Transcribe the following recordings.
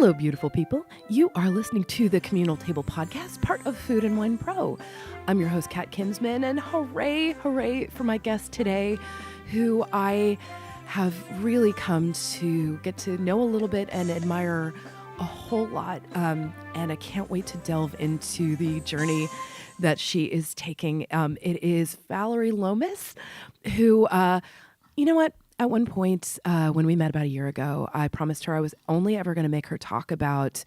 Hello, beautiful people. You are listening to the Communal Table Podcast, part of Food and Wine Pro. I'm your host, Kat Kinsman, and hooray for my guest today, who I have really come to get to know a little bit and admire a whole lot. And I can't wait to delve into the journey that she is taking. It is Vallery Lomas, who, you know what? At one point, when we met about a year ago, I promised her I was only ever going to make her talk about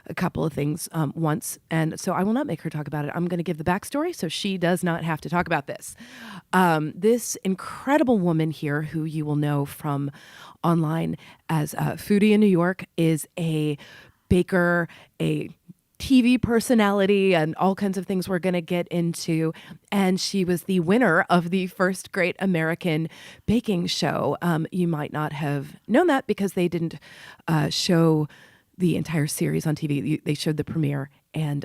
a couple of things once. And so I will not make her talk about it. I'm going to give the backstory so she does not have to talk about this. This incredible woman here, who you will know from online as Foodie in New York, is a baker, a TV personality, and all kinds of things we're going to get into. And she was the winner of the first Great American Baking Show. You might not have known that because they didn't show the entire series on TV. They showed the premiere, and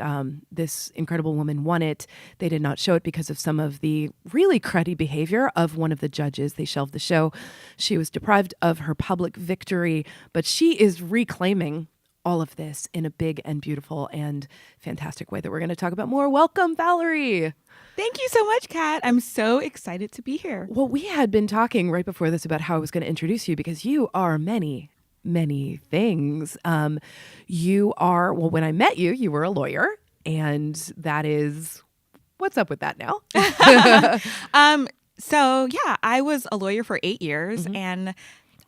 this incredible woman won it. They did not show it because of some of the really cruddy behavior of one of the judges. They shelved the show. She was deprived of her public victory, but she is reclaiming all of this in a big and beautiful and fantastic way that we're going to talk about more. Welcome, Vallery. Thank you so much, Kat. I'm so excited to be here. Well, we had been talking right before this about how I was going to introduce you because you are many things. You are, well, when I met you, you were a lawyer, and that is, what's up with that now? So yeah, I was a lawyer for 8 years, and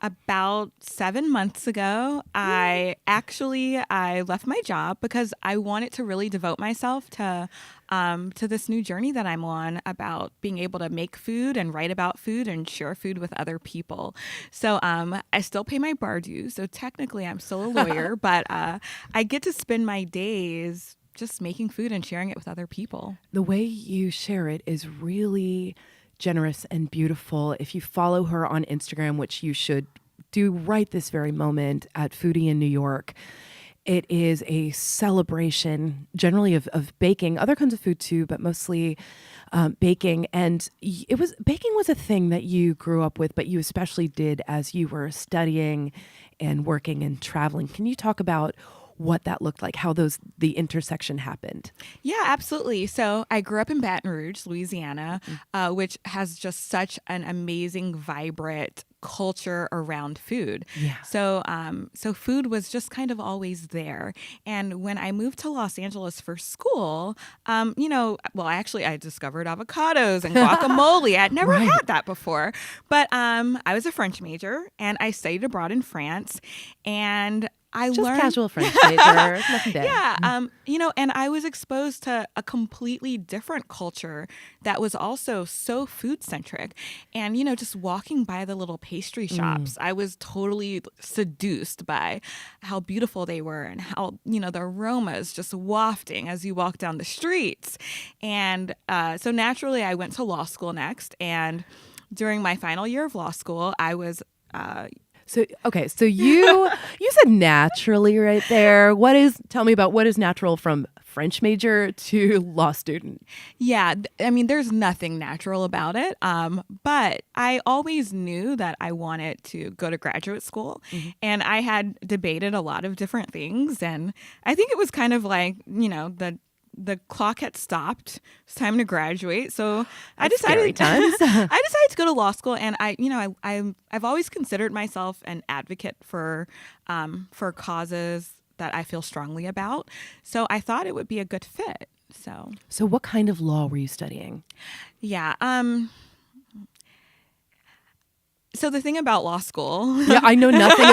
about 7 months ago, I left my job because I wanted to really devote myself to this new journey that I'm on about being able to make food and write about food and share food with other people. So I still pay my bar dues. So technically I'm still a lawyer, but I get to spend my days just making food and sharing it with other people. The way you share it is really generous and beautiful. If you follow her on Instagram, which you should do right this very moment at Foodie in New York, it is a celebration generally of baking, other kinds of food too, but mostly baking. And baking was a thing that you grew up with, but you especially did as you were studying and working and traveling. Can you talk about what that looked like, how the intersection happened? Yeah, absolutely. So I grew up in Baton Rouge, Louisiana, which has just such an amazing, vibrant culture around food. Yeah. So food was just kind of always there. And when I moved to Los Angeles for school, I discovered avocados and guacamole. I'd never had that before. But I was a French major, and I studied abroad in France, and I learned casual French major, nothing bad. Yeah, and I was exposed to a completely different culture that was also so food centric. And, just walking by the little pastry shops, I was totally seduced by how beautiful they were and how, the aromas just wafting as you walk down the streets. And so naturally I went to law school next. And during my final year of law school, I was So you said naturally right there. Tell me about what is natural from French major to law student? Yeah, there's nothing natural about it. But I always knew that I wanted to go to graduate school, and I had debated a lot of different things. And I think it was kind of like, the clock had stopped. It's time to graduate. So I decided to go to law school, and I've always considered myself an advocate for causes that I feel strongly about. So I thought it would be a good fit. So what kind of law were you studying? Yeah. So the thing about law school, I know nothing.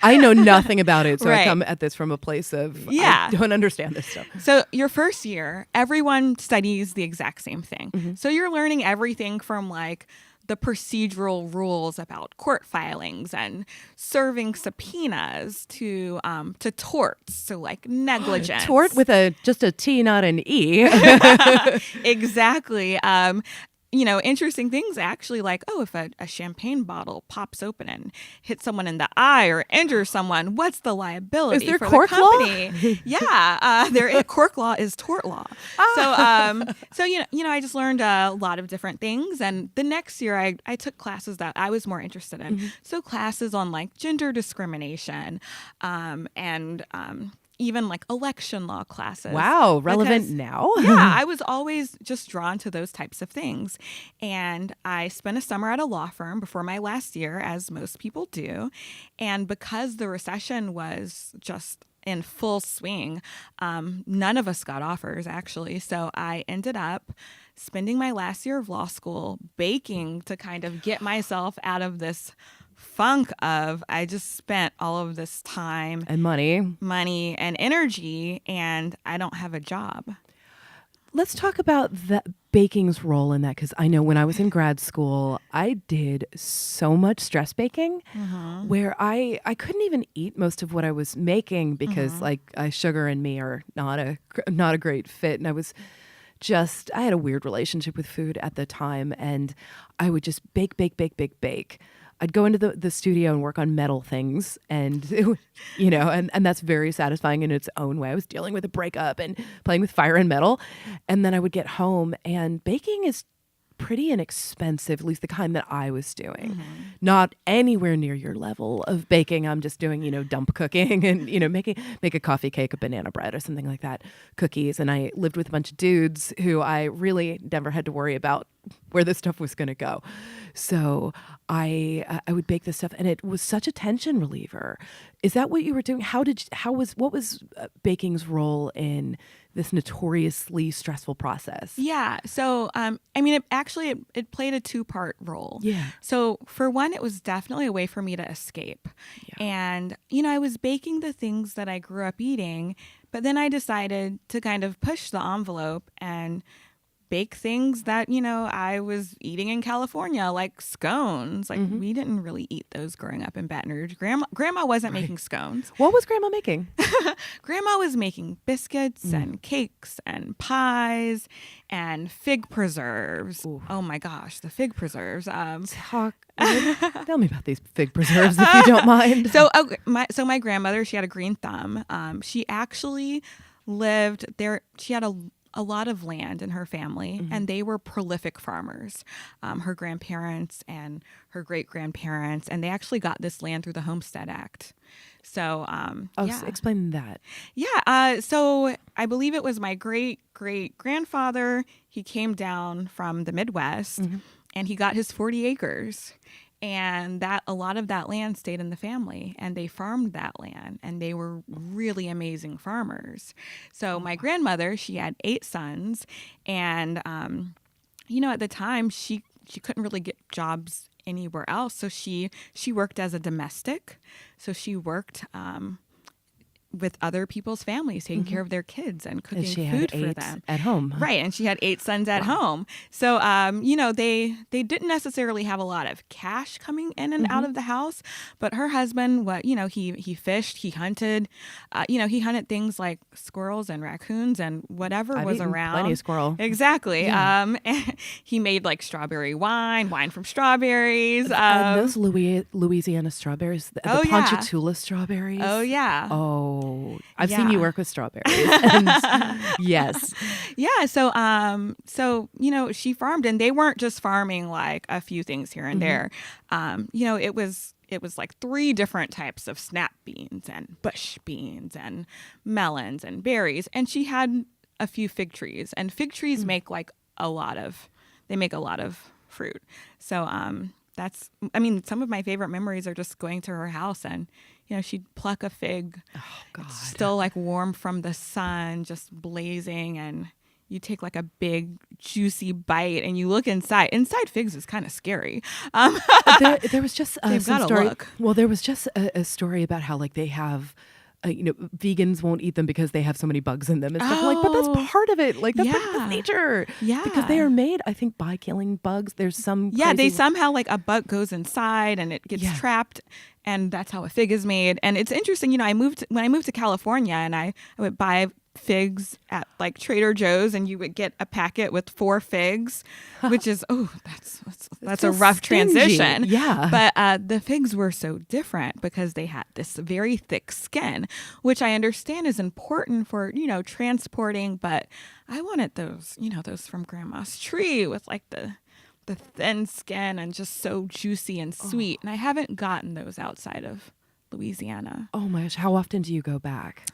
I know nothing about it. So I come at this from a place of I don't understand this stuff. So your first year, everyone studies the exact same thing. So you're learning everything from like the procedural rules about court filings and serving subpoenas to torts, so like negligence. Tort with just a T, not an E. Exactly. interesting things actually, like, oh, if a champagne bottle pops open and hits someone in the eye or injures someone, what's the liability Is there for cork the company? Yeah, cork law is tort law. So I just learned a lot of different things, and the next year I took classes that I was more interested in. So classes on like gender discrimination, and even like election law classes. Wow, relevant now. Yeah, I was always just drawn to those types of things. And I spent a summer at a law firm before my last year, as most people do. And because the recession was just in full swing, none of us got offers, actually. So I ended up spending my last year of law school baking to kind of get myself out of this funk of I just spent all of this time and money and energy, and I don't have a job. Let's talk about the baking's role in that, because I know when I was in grad school, I did so much stress baking where I couldn't even eat most of what I was making because sugar and me are not a great fit, and I had a weird relationship with food at the time, and I would just bake. I'd go into the studio and work on metal things, and and that's very satisfying in its own way. I was dealing with a breakup and playing with fire and metal, and then I would get home, and baking is pretty inexpensive, at least the kind that I was doing. Not anywhere near your level of baking. I'm just doing, dump cooking and, make a coffee cake, a banana bread or something like that, cookies. And I lived with a bunch of dudes who I really never had to worry about where this stuff was going to go. So I would bake this stuff, and it was such a tension reliever. Is that what you were doing? What was baking's role in this notoriously stressful process? Yeah. So, it played a two-part role. Yeah. So for one, it was definitely a way for me to escape. Yeah. And, I was baking the things that I grew up eating, but then I decided to kind of push the envelope and bake things that, I was eating in California, like scones. Like we didn't really eat those growing up in Baton Rouge. Grandma wasn't making scones. What was Grandma making? Grandma was making biscuits and cakes and pies and fig preserves. Ooh. Oh my gosh, the fig preserves. Tell me about these fig preserves if you don't mind. So my grandmother, she had a green thumb. She actually lived there. She had a lot of land in her family, and they were prolific farmers. Her grandparents and her great-grandparents, and they actually got this land through the Homestead Act. So, explain that. Yeah. So I believe it was my great-great-grandfather. He came down from the Midwest, and he got his 40 acres. And a lot of that land stayed in the family, and they farmed that land, and they were really amazing farmers. So my grandmother, she had 8 sons, and at the time she couldn't really get jobs anywhere else, so she worked as a domestic. So she worked with other people's families, taking care of their kids and cooking food for them at home. Right. And she had 8 sons at home. So, they didn't necessarily have a lot of cash coming in and out of the house, but her husband, he fished, he hunted, he hunted things like squirrels and raccoons and whatever I've was eaten around. Plenty of squirrel. Exactly. Yeah. He made like strawberry wine from strawberries. Those Louisiana strawberries, the Ponchatoula strawberries. Oh, yeah. Oh, I've seen you work with strawberries. And yes. Yeah. So, she farmed, and they weren't just farming like a few things here and there. It was like 3 different types of snap beans and bush beans and melons and berries. And she had a few fig trees, and fig trees make a lot of fruit. So, some of my favorite memories are just going to her house, and she'd pluck a fig. Oh God! It's still like warm from the sun, just blazing, and you take like a big juicy bite, and you look inside. Inside figs is kind of scary. There was just some story. Look. Well, there was just a story about how they have. Vegans won't eat them because they have so many bugs in them and stuff. But that's part of it. That's nature. Yeah. Because they are made, I think, by killing bugs. There's some. Yeah, they somehow a bug goes inside and it gets trapped, and that's how a fig is made. And it's interesting. When I moved to California, and I would buy figs at like Trader Joe's, and you would get a packet with 4 figs, which is that's a rough stingy. transition. Yeah. But the figs were so different because they had this very thick skin, which I understand is important for, transporting, but I wanted those, those from Grandma's tree with like the thin skin and just so juicy and sweet. And I haven't gotten those outside of Louisiana. Oh my gosh, how often do you go back?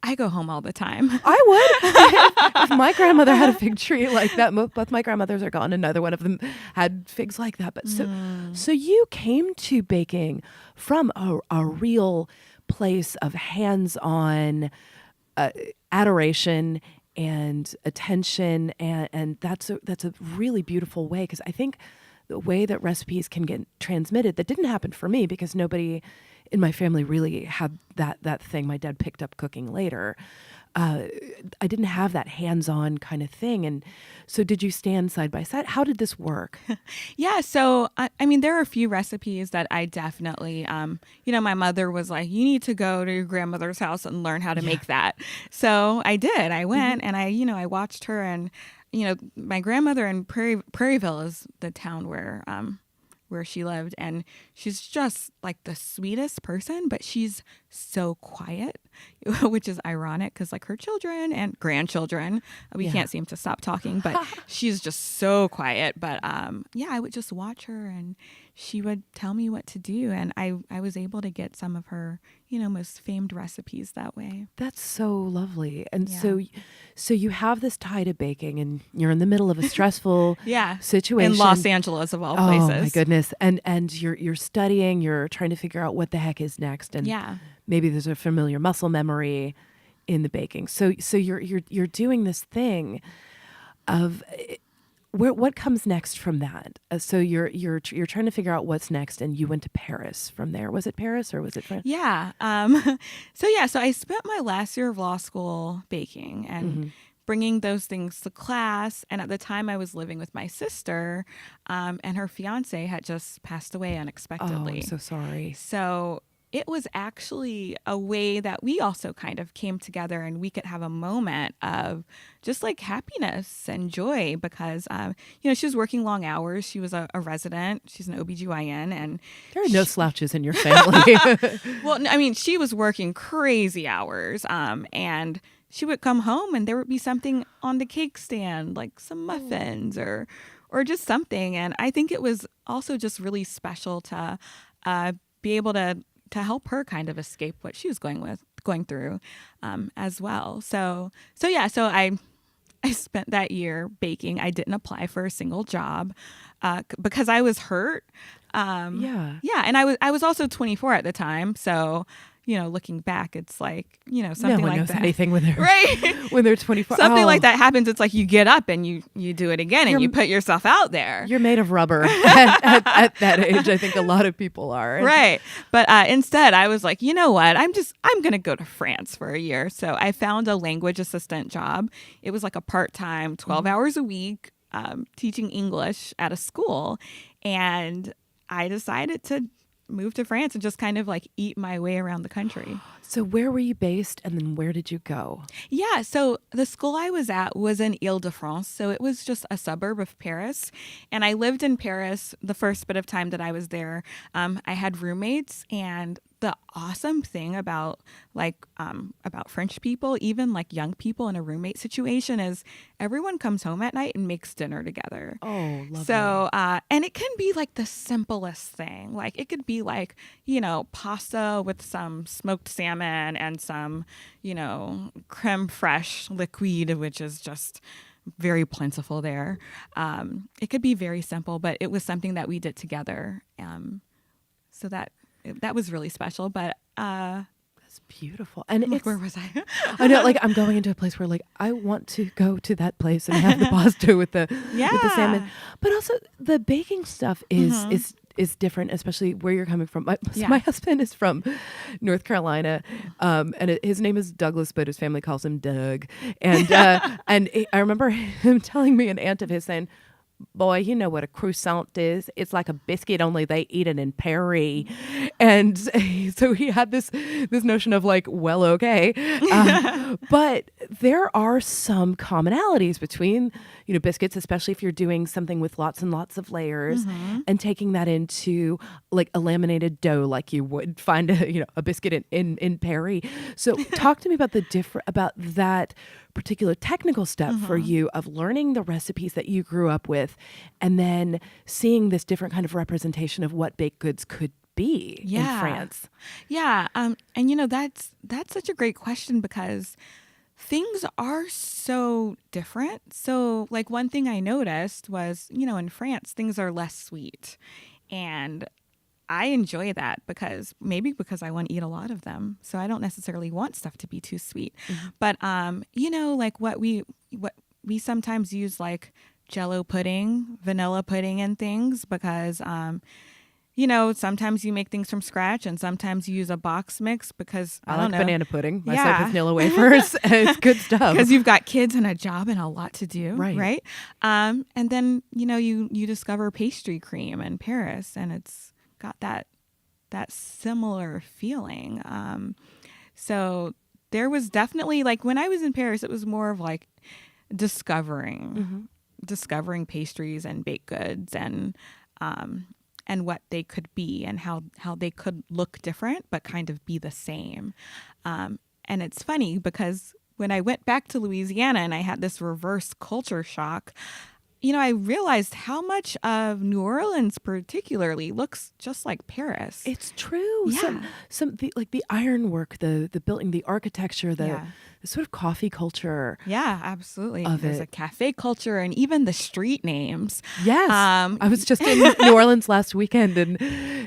I go home all the time. I would. If my grandmother had a fig tree like that, both my grandmothers are gone, and neither one of them had figs like that. But so you came to baking from a real place of hands-on adoration and attention, and that's a really beautiful way, because I think the way that recipes can get transmitted, that didn't happen for me because nobody in my family really had that thing. My dad picked up cooking later. I didn't have that hands-on kind of thing. And so did you stand side by side? How did this work? Yeah. So, I mean, there are a few recipes that I definitely, my mother was like, you need to go to your grandmother's house and learn how to make that. So I did. I went and I watched her, and, my grandmother in Prairieville is the town where she lived, and she's just like the sweetest person, but she's so quiet, which is ironic because like her children and grandchildren, we can't seem to stop talking, but she's just so quiet. But I would just watch her, and she would tell me what to do, and I was able to get some of her most famed recipes that way. That's so lovely. And so you have this tie to baking, and you're in the middle of a stressful situation in Los Angeles of all places. Oh my goodness. And you're studying, you're trying to figure out what the heck is next, and maybe there's a familiar muscle memory in the baking. So you're doing this thing of what comes next from that? So you're trying to figure out what's next, and you went to Paris from there. Was it Paris or was it France? Yeah. So I spent my last year of law school baking and bringing those things to class. And at the time, I was living with my sister, and her fiance had just passed away unexpectedly. Oh, I'm so sorry. So it was actually a way that we also kind of came together, and we could have a moment of just like happiness and joy because, she was working long hours. She was a resident. She's an OBGYN. And there are no slouches in your family. Well, I mean, she was working crazy hours, and she would come home and there would be something on the cake stand, like some muffins or just something. And I think it was also just really special to be able to help her kind of escape what she was going through as well. So I spent that year baking. I didn't apply for a single job because I was hurt. And I was also 24 at the time. So, looking back, it's like, something no one like knows that. Anything when they're right. when they're 24. Something like that happens. It's like you get up and you do it again, and you put yourself out there. You're made of rubber at that age. I think a lot of people are. Right. But instead, I was like, you know what? I'm going to go to France for a year. So I found a language assistant job. It was like a part-time, 12 hours a week, teaching English at a school. And I decided to move to France and just kind of like eat my way around the country. So where were you based, and then where did you go? Yeah, so the school I was at was in Ile-de-France, so it was just a suburb of Paris. And I lived in Paris the first bit of time that I was there. I had roommates, and the awesome thing about French people, even like young people in a roommate situation, is everyone comes home at night and makes dinner together. Oh, lovely. So, and it can be like the simplest thing. Like it could be like, pasta with some smoked salmon and some, creme fraiche liquide, which is just very plentiful there. It could be very simple, but it was something that we did together. So that was really special, but that's beautiful. And where was I? I know, like I'm going into a place where like I want to go to that place and have the pasta with the salmon. But also the baking stuff is different, especially where you're coming from. My husband is from North Carolina, and his name is Douglas, but his family calls him Doug. And I remember him telling me, an aunt of his saying, boy, you know what a croissant is. It's like a biscuit, only they eat it in Paris. And so he had this notion of like, well, okay. But there are some commonalities between, biscuits, especially if you're doing something with lots and lots of layers and taking that into like a laminated dough, like you would find a biscuit in Paris. So talk to me about about that particular technical step for you of learning the recipes that you grew up with and then seeing this different kind of representation of what baked goods could be in France. Yeah. And that's such a great question because things are so different. So like one thing I noticed was, in France, things are less sweet. And I enjoy that because I want to eat a lot of them. So I don't necessarily want stuff to be too sweet. But, like what we sometimes use like Jell-O pudding, vanilla pudding and things because, sometimes you make things from scratch and sometimes you use a box mix because I don't know. Banana pudding myself with vanilla wafers. It's good stuff. Because you've got kids and a job and a lot to do. Right. And then, you discover pastry cream in Paris and it's got that similar feeling. So there was definitely like when I was in Paris, it was more of like discovering pastries and baked goods and what they could be and how they could look different but kind of be the same. And it's funny because when I went back to Louisiana and I had this reverse culture shock, I realized how much of New Orleans particularly looks just like Paris. It's true. Yeah. The ironwork, the building, the architecture, the sort of coffee culture. Yeah, absolutely. There's a cafe culture and even the street names. Yes. I was just in New Orleans last weekend and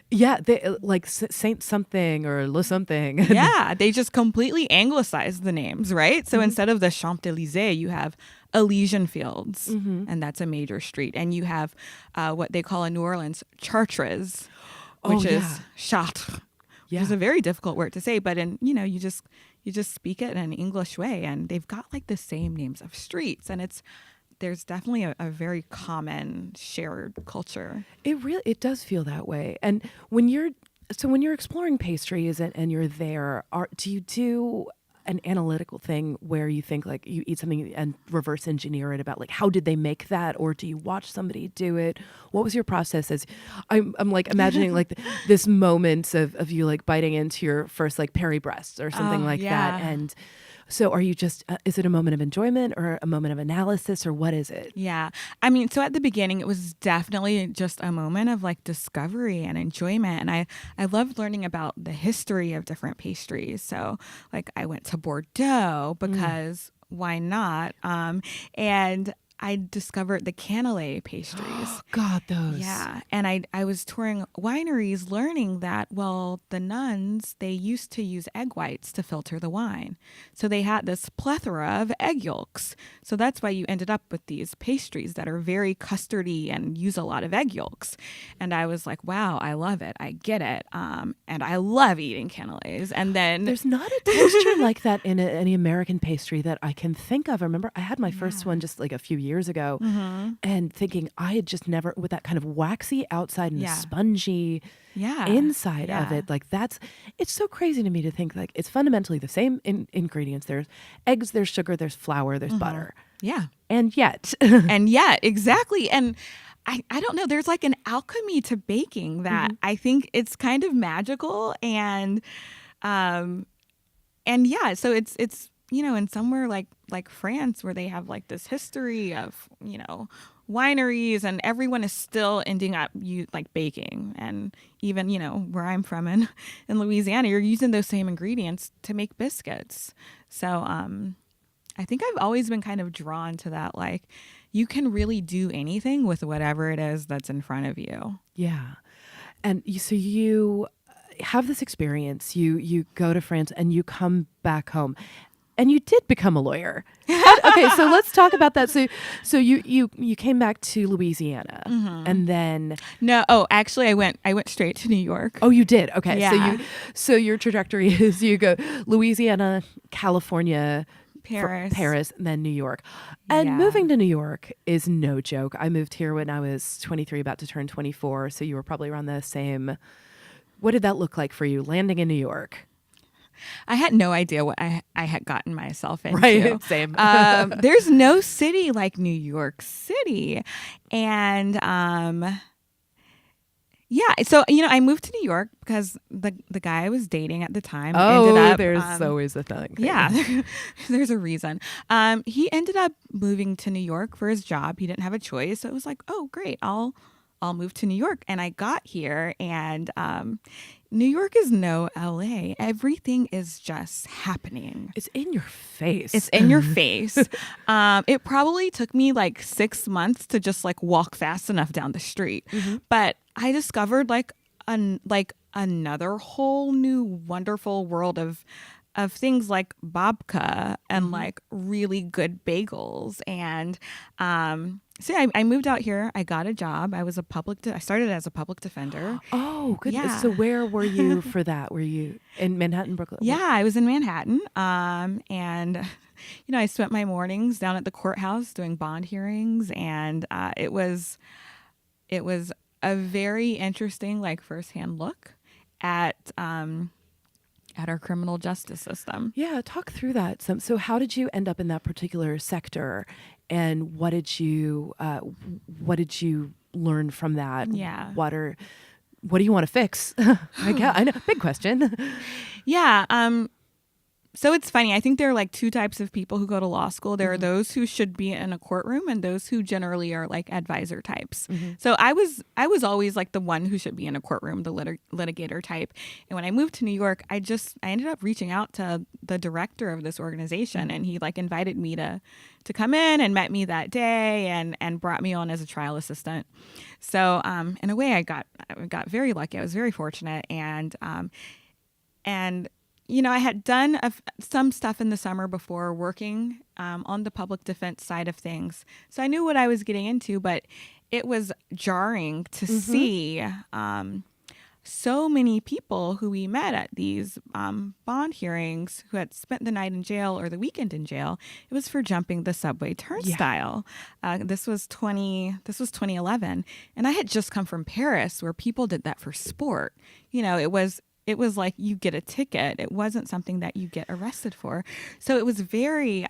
they like Saint something or Le something. Yeah, they just completely anglicized the names, right? So instead of the Champs-Élysées, you have Elysian Fields, and that's a major street. And you have what they call in New Orleans Chartres, which is Chartres, which is a very difficult word to say. But you just speak it in an English way, and they've got like the same names of streets, and there's definitely a very common shared culture. It does feel that way. And when you're exploring pastries and you're there, do you do an analytical thing where you think like you eat something and reverse engineer it about like how did they make that, or do you watch somebody do it? What was your process? As I'm like imagining like this moment of you like biting into your first like Perry breasts or something that, and so are you just is it a moment of enjoyment or a moment of analysis, or what is it? Yeah. I mean, so at the beginning it was definitely just a moment of like discovery and enjoyment, and I loved learning about the history of different pastries. So like I went to Bordeaux because why not? And I discovered the cannelé pastries. God, those. Yeah. And I was touring wineries learning that, well, the nuns, they used to use egg whites to filter the wine. So they had this plethora of egg yolks. So that's why you ended up with these pastries that are very custardy and use a lot of egg yolks. And I was like, wow, I love it. I get it. And I love eating cannelés. And then there's not a texture like that in any American pastry that I can think of. I remember I had my first one just like a few years ago and thinking I had just never, with that kind of waxy outside and spongy inside of it, like it's so crazy to me to think like it's fundamentally the same ingredients. There's eggs, there's sugar, there's flour, there's butter. Yeah. And yet. Exactly. And I don't know, there's like an alchemy to baking that I think it's kind of magical and so it's in somewhere like France where they have like this history of, wineries and everyone is still ending up like baking. And even, where I'm from in Louisiana, you're using those same ingredients to make biscuits. So I think I've always been kind of drawn to that. Like you can really do anything with whatever it is that's in front of you. Yeah. And so you have this experience, you go to France and you come back home. And you did become a lawyer. Okay, so let's talk about that. So you came back to Louisiana, and then actually I went straight to New York. Oh, you did. Okay, yeah. So your trajectory is you go Louisiana, California, Paris, and then New York. And moving to New York is no joke. I moved here when I was 23, about to turn 24. So you were probably around the same. What did that look like for you, landing in New York? I had no idea what I had gotten myself into. Right, same. There's no city like New York City. And so, I moved to New York because the guy I was dating at the time ended up... there's always a thing. Yeah, there's a reason. He ended up moving to New York for his job. He didn't have a choice. So it was like, oh, great, I'll move to New York. And I got here, and New York is no LA. Everything is just happening. It's in your face. It's in your face. It probably took me like 6 months to just like walk fast enough down the street. Mm-hmm. But I discovered like another whole new wonderful world of things like babka and like really good bagels. And so I moved out here. I got a job. I started as a public defender. Oh, goodness. Yeah. So where were you for that? Were you in Manhattan, Brooklyn? Yeah, I was in Manhattan. And I spent my mornings down at the courthouse doing bond hearings, and it was a very interesting like firsthand look at our criminal justice system. Yeah, talk through that. So how did you end up in that particular sector, and what did you learn from that? Yeah. What do you want to fix? I know, big question. Yeah. So it's funny. I think there are like two types of people who go to law school. There are those who should be in a courtroom, and those who generally are like advisor types. Mm-hmm. So I was always like the one who should be in a courtroom, the litigator type. And when I moved to New York, I ended up reaching out to the director of this organization, and he like invited me to come in and met me that day and brought me on as a trial assistant. So in a way, I got very lucky. I was very fortunate, and I had done some stuff in the summer before working on the public defense side of things. So I knew what I was getting into, but it was jarring to see so many people who we met at these bond hearings who had spent the night in jail or the weekend in jail. It was for jumping the subway turnstile. Yeah. This was 2011. And I had just come from Paris, where people did that for sport. It was like you get a ticket. It wasn't something that you get arrested for. So it was very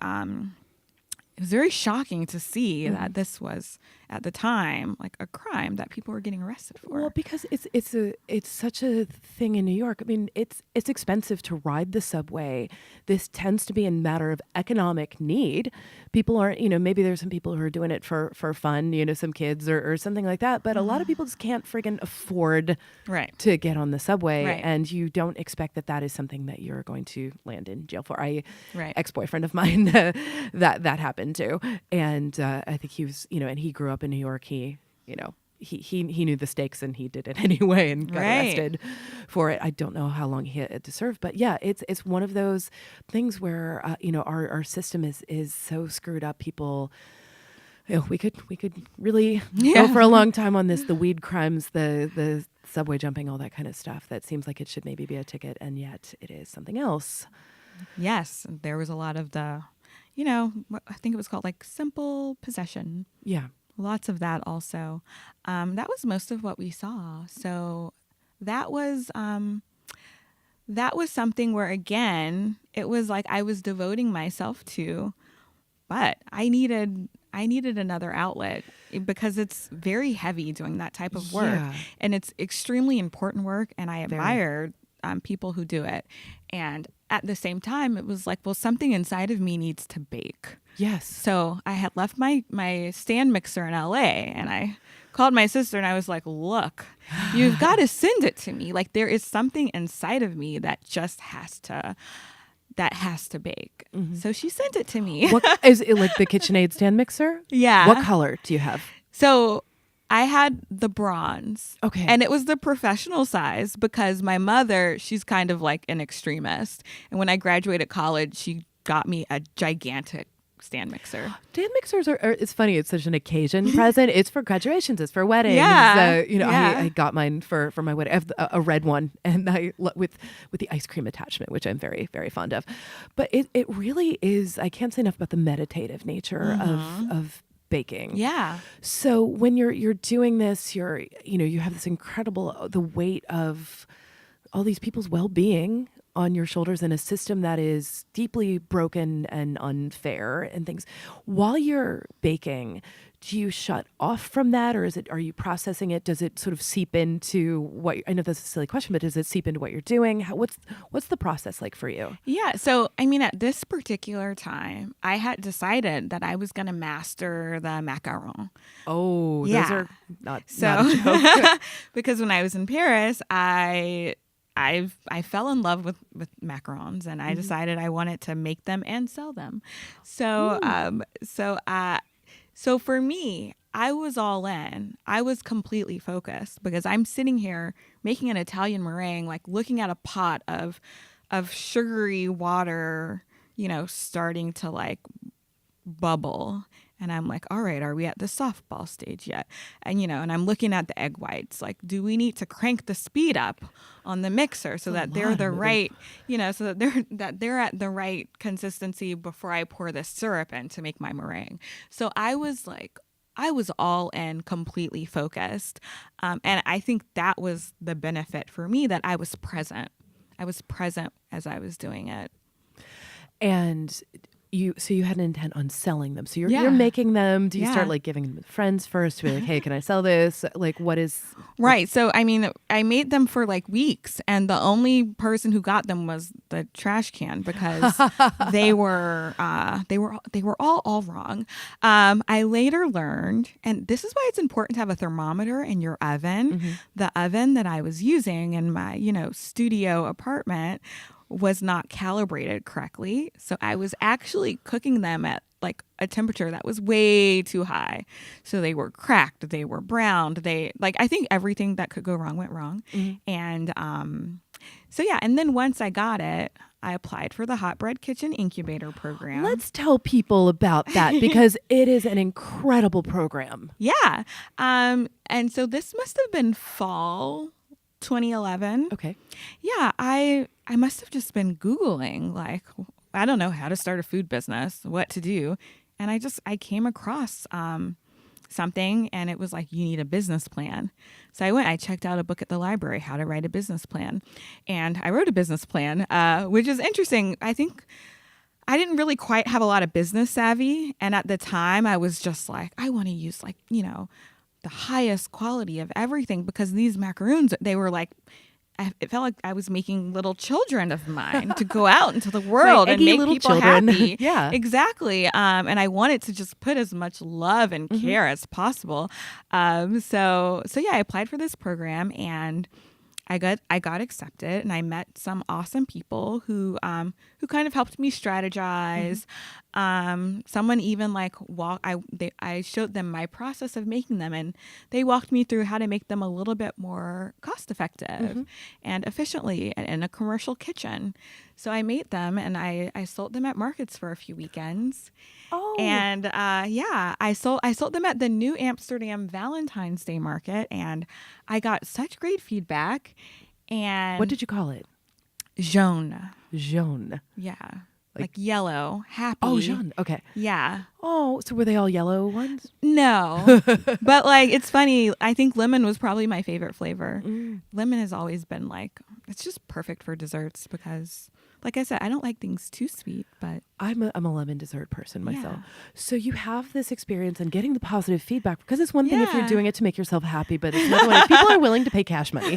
shocking to see that this was at the time like a crime that people were getting arrested for. Well, because it's such a thing in New York. I mean, it's expensive to ride the subway. This tends to be a matter of economic need. People aren't, maybe there's some people who are doing it for fun, some kids or something like that. But a lot of people just can't friggin' afford to get on the subway. Right. And you don't expect that is something that you're going to land in jail for. Ex-boyfriend of mine, that happened to. And I think he was, and he grew up in New York. He knew the stakes, and he did it anyway and got arrested for it. I don't know how long he had to serve, but yeah, it's one of those things where our system is so screwed up. People, we could really go for a long time on this. The weed crimes, the subway jumping, all that kind of stuff. That seems like it should maybe be a ticket, and yet it is something else. Yes, there was a lot of the, I think it was called like simple possession. Yeah. Lots of that also. That was most of what we saw. So that was something where, again, it was like I was devoting myself to, but I needed another outlet because it's very heavy doing that type of work. Yeah. And it's extremely important work, and I admire people who do it. And at the same time, it was like, well, something inside of me needs to bake. Yes. So I had left my stand mixer in LA, and I called my sister, and I was like, look, you've got to send it to me. Like, there is something inside of me that just has to bake. Mm-hmm. So she sent it to me. What, is it like the KitchenAid stand mixer? Yeah. What color do you have? So I had the bronze. Okay. And it was the professional size because my mother, she's kind of like an extremist. And when I graduated college, she got me a gigantic stand mixer. Stand mixers it's funny. It's such an occasion present. It's for graduations. It's for weddings. Yeah. I got mine for my wedding. I have a red one, and with the ice cream attachment, which I'm very, very fond of. But it really is, I can't say enough about the meditative nature of baking. Yeah. So when you're doing this, you have this incredible, the weight of all these people's well-being on your shoulders in a system that is deeply broken and unfair and things. While you're baking, do you shut off from that, or are you processing it? Does it sort of seep into what, I know that's a silly question, but does it seep into what you're doing? What's the process like for you? Yeah. So, I mean, at this particular time, I had decided that I was going to master the macaron. Oh, yeah. Those are not a joke. Because when I was in Paris, I fell in love with macarons, and I decided I wanted to make them and sell them. So so for me, I was all in. I was completely focused because I'm sitting here making an Italian meringue, like looking at a pot of sugary water, starting to like bubble. And I'm like, all right, are we at the softball stage yet? And, and I'm looking at the egg whites. Like, do we need to crank the speed up on the mixer so that they're the right, so that they're at the right consistency before I pour the syrup in to make my meringue? So I was all in, completely focused. And I think that was the benefit for me, that I was present. I was present as I was doing it. And you had an intent on selling them. So you're making them. Do you start like giving them to friends first to be like, hey, can I sell this? Like, what is... Right. So, I mean, I made them for like weeks, and the only person who got them was the trash can, because they were all wrong. I later learned, and this is why it's important to have a thermometer in your oven. The oven that I was using in my, studio apartment was not calibrated correctly. So I was actually cooking them at like a temperature that was way too high. So they were cracked, they were browned, I think everything that could go wrong went wrong. And and then once I got it, I applied for the Hot Bread Kitchen Incubator program. Let's tell people about that, because it is an incredible program. Yeah. And so this must have been fall 2011. Okay. Yeah, I must have just been Googling, like, I don't know, how to start a food business, what to do. And I came across something, and it was like, you need a business plan. So I checked out a book at the library, How to Write a Business Plan. And I wrote a business plan, which is interesting. I think I didn't really quite have a lot of business savvy. And at the time, I was just like, I want to use the highest quality of everything, because these macaroons, they were like, it felt like I was making little children of mine to go out into the world and make people happy. Yeah, exactly. And I wanted to just put as much love and care as possible. So I applied for this program, and I got accepted, and I met some awesome people who kind of helped me strategize. Someone even I showed them my process of making them, and they walked me through how to make them a little bit more cost effective and efficiently in a commercial kitchen. So I made them, and I sold them at markets for a few weekends. Oh. And I sold them at the New Amsterdam Valentine's Day market, and I got such great feedback. And what did you call it? Jaune. Jaune. Yeah. Like yellow, happy. Oh, jaune. Okay. Yeah. Oh, so were they all yellow ones? No. But it's funny. I think lemon was probably my favorite flavor. Lemon has always been it's just perfect for desserts, because, like I said, I don't like things too sweet, but I'm a lemon dessert person myself. Yeah. So you have this experience and getting the positive feedback, because it's one thing if you're doing it to make yourself happy, but it's another one if people are willing to pay cash money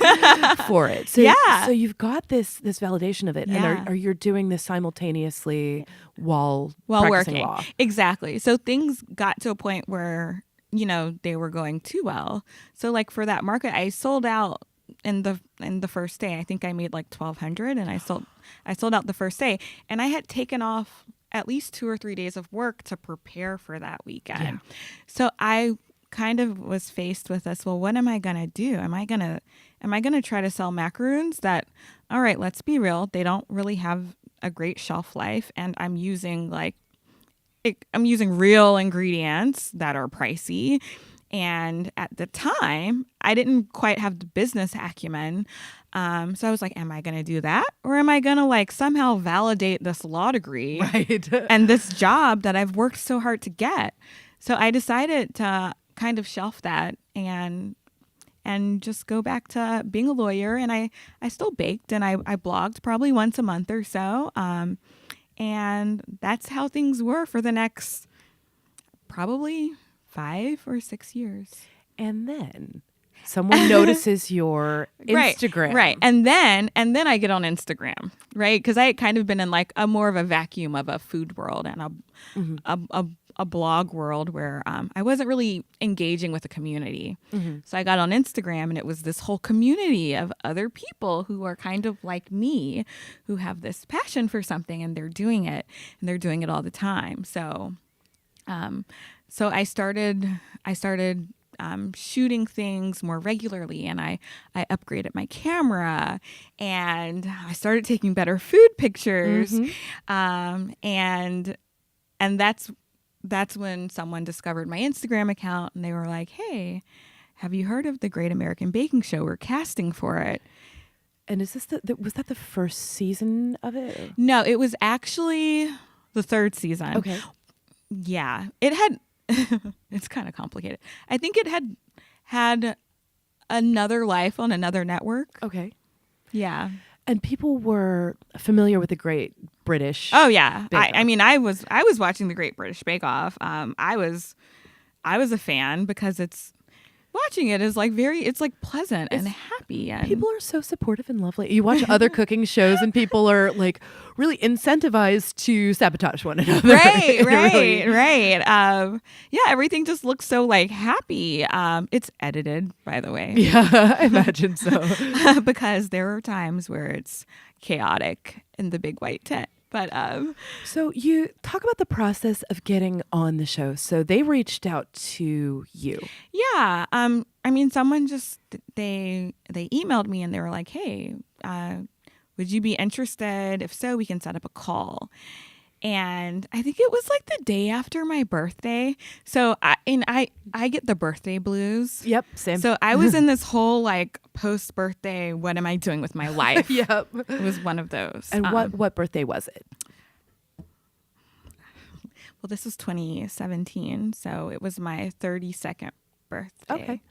for it. So, so you've got this validation of it, and are you doing this simultaneously while practicing working law? Exactly. So things got to a point where they were going too well. So for that market, I sold out in the first day. I think I made $1,200, and I sold out the first day, and I had taken off at least 2 or 3 days of work to prepare for that weekend. Yeah. So I kind of was faced with this, well, what am I going to do? Am I going to try to sell macaroons that, all right, let's be real, they don't really have a great shelf life, and I'm using I'm using real ingredients that are pricey. And at the time, I didn't quite have the business acumen. So I was like, am I going to do that? Or am I going to like somehow validate this law degree and this job that I've worked so hard to get? So I decided to kind of shelf that and just go back to being a lawyer. And I still baked and I blogged probably once a month or so. And that's how things were for the next probably 5 or 6 years. And then someone notices your Instagram. Right. And then I get on Instagram, right? Because I had kind of been in like a more of a vacuum of a food world and a blog world where I wasn't really engaging with the community. So I got on Instagram and it was this whole community of other people who are kind of like me, who have this passion for something and they're doing it all the time. So I started shooting things more regularly, and I upgraded my camera, and I started taking better food pictures, and that's when someone discovered my Instagram account, and they were like, "Hey, have you heard of the Great American Baking Show? We're casting for it." And is this was that the first season of it? No, it was actually the 3rd season. Okay. Yeah, it had. It's kind of complicated. I think it had another life on another network. Okay. Yeah. And people were familiar with the Great British. Oh yeah. Bake I mean, I was watching the Great British Bake Off. I was a fan because watching it is like it's like pleasant and happy, and people are so supportive and lovely. You watch other cooking shows and people are like really incentivized to sabotage one another. Right. Yeah, everything just looks so like happy. It's edited, by the way. Yeah, I imagine so. Because there are times where it's chaotic in the big white tent. But so you talk about the process of getting on the show. So they reached out to you. Yeah. I mean, someone just they emailed me and they were like, "Hey, would you be interested? If so, we can set up a call." And I think it was like the day after my birthday. So I get the birthday blues. Yep, same. So I was in this whole like post birthday, what am I doing with my life? Yep. It was one of those. And what birthday was it? Well, this was 2017, so it was my 32nd birthday. Okay.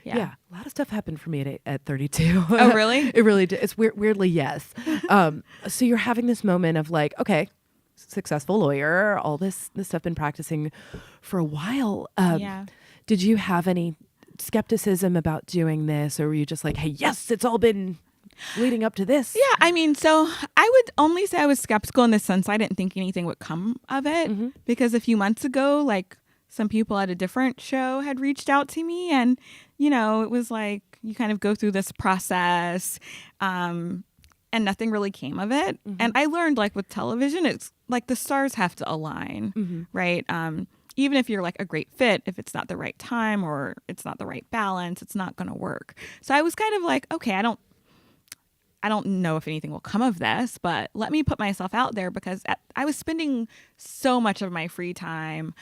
Yeah. A lot of stuff happened for me at 32. Oh, really? It really did. It's weirdly, yes. So you're having this moment of like, okay, successful lawyer, all this stuff, been practicing for a while. Yeah. Did you have any skepticism about doing this, or were you just like, hey, yes, it's all been leading up to this? Yeah, I mean, so I would only say I was skeptical in the sense I didn't think anything would come of it, because a few months ago, like some people at a different show had reached out to me, and it was like you kind of go through this process, and nothing really came of it. And I learned, like with television, it's like the stars have to align, right? Even if you're like a great fit, if it's not the right time or it's not the right balance, it's not going to work. So I was kind of like, okay, I don't know if anything will come of this, but let me put myself out there, because I was spending so much of my free time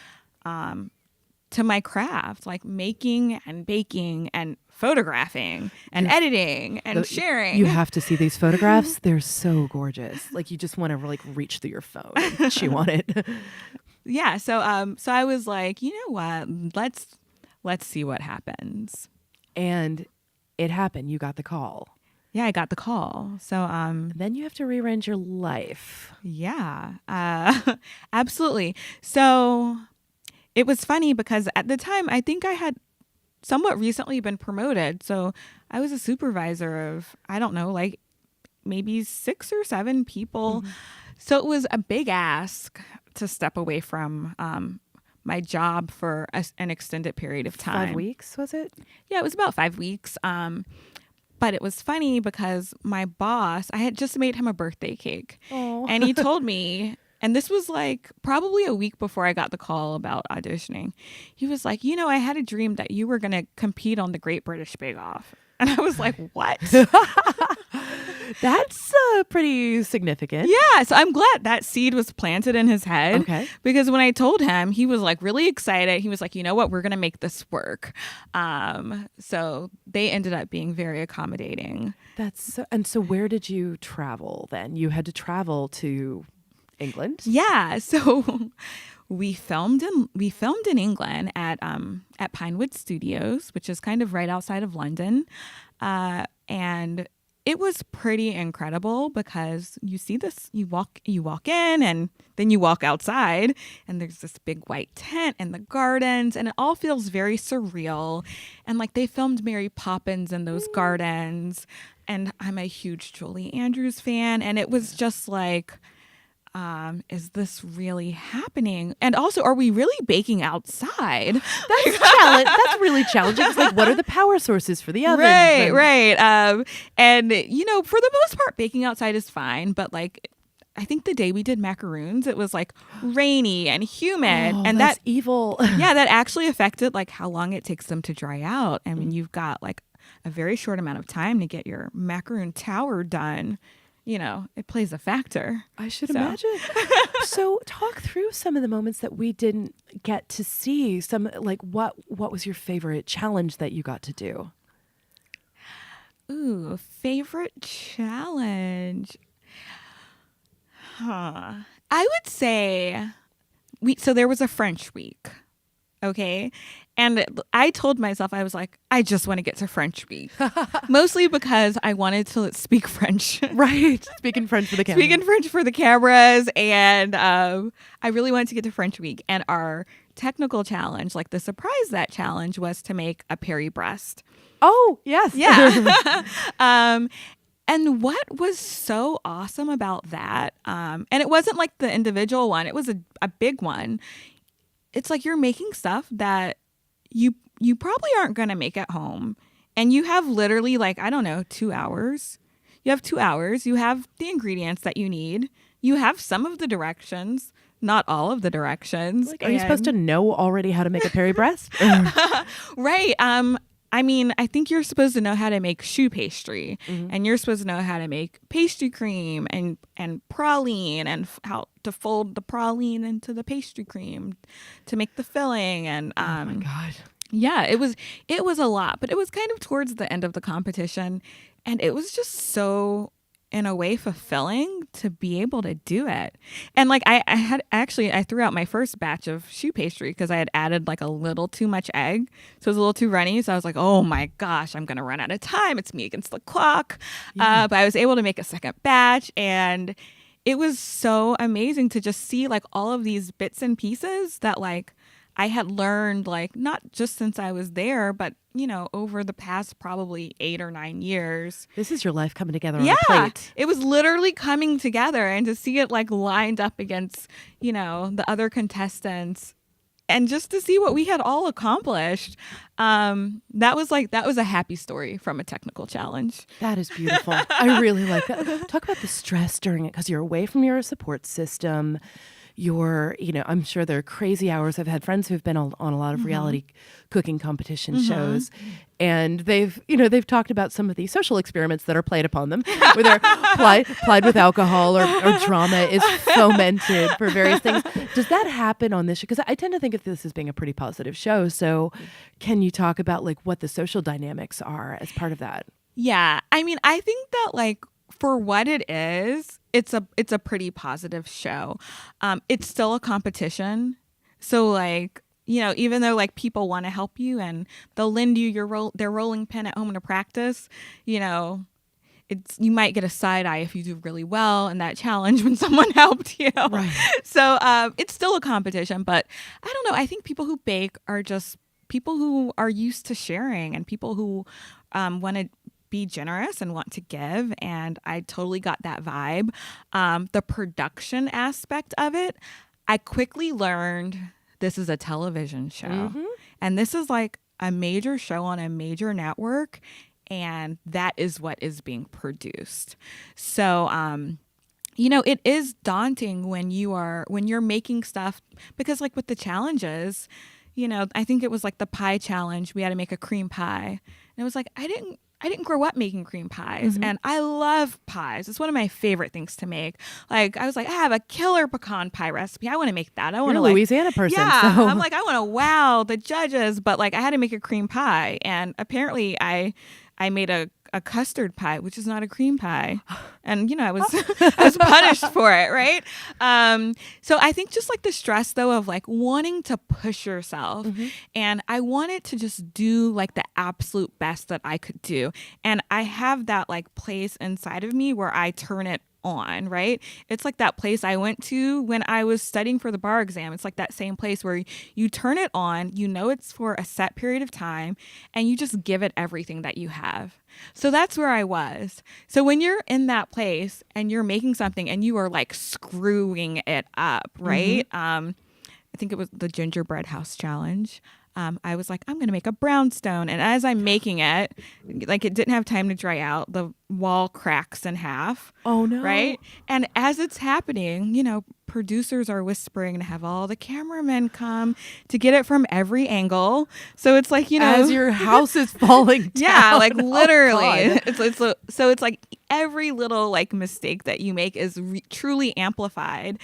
to my craft, like making and baking and photographing and editing and sharing. You have to see these photographs. They're so gorgeous. Like you just want to like reach through your phone and chew on it. Yeah. So I was like, you know what? Let's see what happens. And it happened. You got the call. Yeah, I got the call. So then you have to rearrange your life. Yeah. Absolutely. So it was funny because at the time I think I had somewhat recently been promoted. So I was a supervisor of, I don't know, like maybe 6 or 7 people. So it was a big ask to step away from my job for an extended period of time. 5 weeks, was it? Yeah, it was about 5 weeks. But it was funny because my boss, I had just made him a birthday cake. Oh. And he told me, and this was like probably a week before I got the call about auditioning. He was like, I had a dream that you were going to compete on the Great British Bake Off. And I was like, what? That's pretty significant. Yeah, so I'm glad that seed was planted in his head. Okay. Because when I told him, he was like really excited. He was like, you know what, we're going to make this work. So they ended up being very accommodating. And so where did you travel then? You had to travel to England? Yeah, so we filmed in England at Pinewood Studios, which is kind of right outside of London. And it was pretty incredible because you see this, you walk in and then you walk outside and there's this big white tent and the gardens and it all feels very surreal. And like they filmed Mary Poppins in those gardens. And I'm a huge Julie Andrews fan. And it was just like, is this really happening? And also, are we really baking outside? That's really challenging. It's like, what are the power sources for the oven? Right. And you know, for the most part, baking outside is fine. But like, I think the day we did macaroons, it was like rainy and humid, and that's evil. Yeah, that actually affected like how long it takes them to dry out. I mean, you've got like a very short amount of time to get your macaroon tower done. You know, it plays a factor. I should imagine. So talk through some of the moments that we didn't get to see. Some like what was your favorite challenge that you got to do? Ooh, favorite challenge. I would say so there was a French week. Okay. And I told myself, I was like, I just want to get to French week. Mostly because I wanted to speak French. Right. Speaking French for the cameras. Speaking French for the cameras. And I really wanted to get to French week. And our technical challenge, like the surprise that challenge was to make a Perry breast. Oh, yes. Yeah. And what was so awesome about that, and it wasn't like the individual one, it was a big one. It's like you're making stuff that you probably aren't going to make at home. And you have literally like, I don't know, 2 hours. You have 2 hours. You have the ingredients that you need. You have some of the directions, not all of the directions. Like, are you supposed to know already how to make a Perry breast? Right. I mean, I think you're supposed to know how to make choux pastry, and you're supposed to know how to make pastry cream and praline and how to fold the praline into the pastry cream to make the filling. And oh my God. Yeah, it was a lot, but it was kind of towards the end of the competition, and it was just so, in a way, fulfilling to be able to do it. And like I threw out my first batch of choux pastry because I had added like a little too much egg, so it was a little too runny. So I was like, oh my gosh, I'm gonna run out of time. It's me against the clock. Yeah. But I was able to make a second batch, and it was so amazing to just see like all of these bits and pieces that like I had learned, like not just since I was there, but you know, over the past probably 8 or 9 years. This is your life coming together on a plate. It was literally coming together, and to see it like lined up against, you know, the other contestants, and just to see what we had all accomplished. That was a happy story from a technical challenge. That is beautiful. I really like that. Talk about the stress during it, because you're away from your support system. I'm sure there are crazy hours. I've had friends who've been on a lot of reality cooking competition shows, and they've talked about some of the social experiments that are played upon them, where they're plied with alcohol or drama is fomented for various things. Does that happen on this show? Because I tend to think of this as being a pretty positive show. So can you talk about like what the social dynamics are as part of that? Yeah. I mean, I think that like for what it is, it's a pretty positive show. It's still a competition. So like, you know, even though like people want to help you and they'll lend you their rolling pin at home to practice, you know, you might get a side eye if you do really well in that challenge when someone helped you. Right. So it's still a competition, but I don't know. I think people who bake are just people who are used to sharing, and people who want to be generous and want to give. And I totally got that vibe. The production aspect of it, I quickly learned this is a television show. And this is like a major show on a major network. And that is what is being produced. So, you know, it is daunting when you're making stuff, because like with the challenges, you know, I think it was like the pie challenge. We had to make a cream pie. And it was like, I I didn't grow up making cream pies, and I love pies. It's one of my favorite things to make. Like, I was like, I have a killer pecan pie recipe. I want to make that. I want to, You're a like, Louisiana person. yeah. So. I'm like, I want to wow the judges, but like, I had to make a cream pie, and apparently, I made a custard pie, which is not a cream pie, and I was I was punished for it, right? So I think just like the stress though of like wanting to push yourself, and I wanted to just do like the absolute best that I could do, and I have that like place inside of me where I turn it on, right? It's like that place I went to when I was studying for the bar exam. It's like that same place where you turn it on, it's for a set period of time, and you just give it everything that you have. So that's where I was. So when you're in that place and you're making something and you are like screwing it up, right? I think it was the gingerbread house challenge. I was like, I'm going to make a brownstone. And as I'm making it, like it didn't have time to dry out. The wall cracks in half. Oh, no. Right. And as it's happening, producers are whispering to have all the cameramen come to get it from every angle. So it's like, as your house is falling down. Yeah, like literally. Oh, so it's like every little like mistake that you make is truly amplified.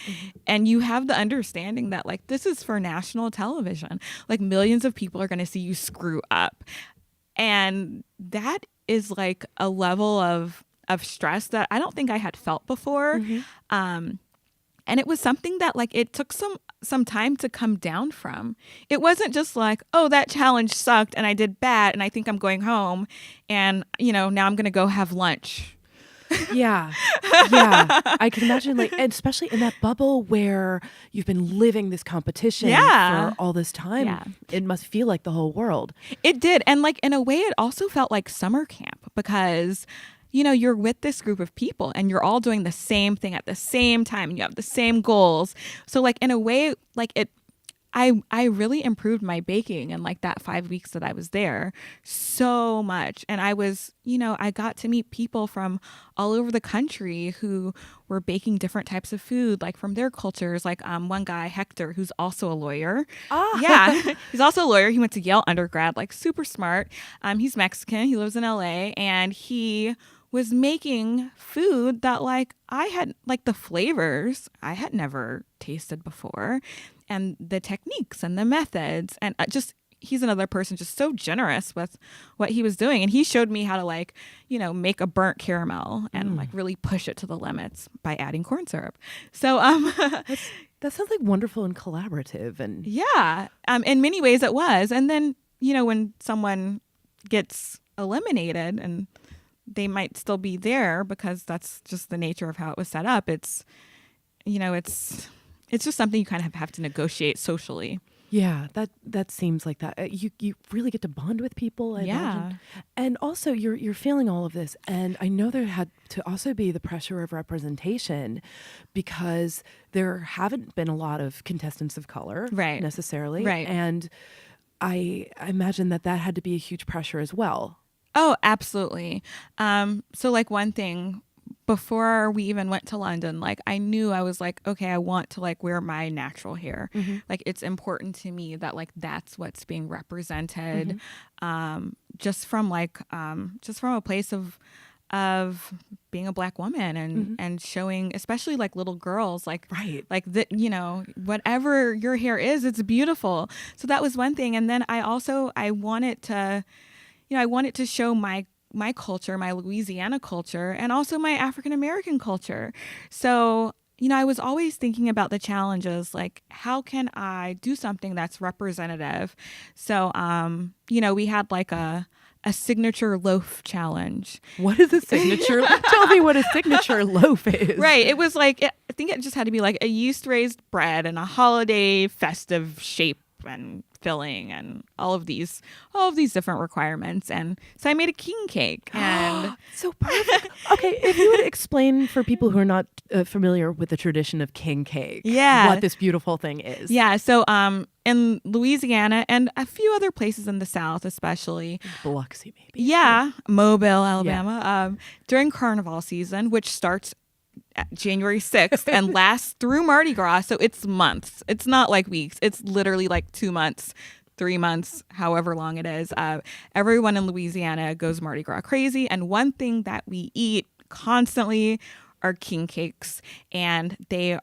And you have the understanding that like this is for national television. Like millions of people are going to see you screw up. And that is like a level of stress that I don't think I had felt before. And it was something that like it took some time to come down from. It wasn't just like, oh, that challenge sucked and I did bad and I think I'm going home and, now I'm going to go have lunch. Yeah. I can imagine, like, and especially in that bubble where you've been living this competition for all this time. Yeah. It must feel like the whole world. It did. And like, in a way, it also felt like summer camp because you're with this group of people and you're all doing the same thing at the same time and you have the same goals. So like in a way, like I really improved my baking in like that 5 weeks that I was there so much. And I was, I got to meet people from all over the country who were baking different types of food, like from their cultures. Like one guy, Hector, who's also a lawyer. Oh. Yeah, he's also a lawyer. He went to Yale undergrad, like super smart. He's Mexican. He lives in LA and he was making food that like I had, like the flavors I had never tasted before and the techniques and the methods and just he's another person just so generous with what he was doing. And he showed me how to like, make a burnt caramel and like really push it to the limits by adding corn syrup. So that sounds like wonderful and collaborative. And yeah, in many ways it was. And then, when someone gets eliminated and they might still be there because that's just the nature of how it was set up. It's just something you kind of have to negotiate socially. Yeah, that seems like that. You really get to bond with people. I imagine. And also you're feeling all of this. And I know there had to also be the pressure of representation because there haven't been a lot of contestants of color necessarily. Right. And I imagine that had to be a huge pressure as well. Oh, absolutely. So like one thing before we even went to London, like I knew I was like, okay, I want to like wear my natural hair. Like it's important to me that like that's what's being represented. Just from a place of being a Black woman and showing, especially like little girls, like that, whatever your hair is, it's beautiful. So that was one thing. And then I wanted to show my culture, my Louisiana culture, and also my African American culture. So, I was always thinking about the challenges, like how can I do something that's representative? So, we had like a signature loaf challenge. What is a signature? Tell me what a signature loaf is. Right. It was like, I think it just had to be like a yeast raised bread and a holiday festive shape and filling and all of these different requirements. And so I made a king cake. And so perfect. Okay, if you would explain for people who are not familiar with the tradition of king cake, what this beautiful thing is. Yeah. So in Louisiana and a few other places in the South, especially Biloxi, maybe. Yeah, Mobile, Alabama. During Carnival season, which starts January 6th and lasts through Mardi Gras. So it's months. It's not like weeks. It's literally like 2 months 3 months, however long it is. Everyone in Louisiana goes Mardi Gras crazy. And one thing that we eat constantly are king cakes. And they're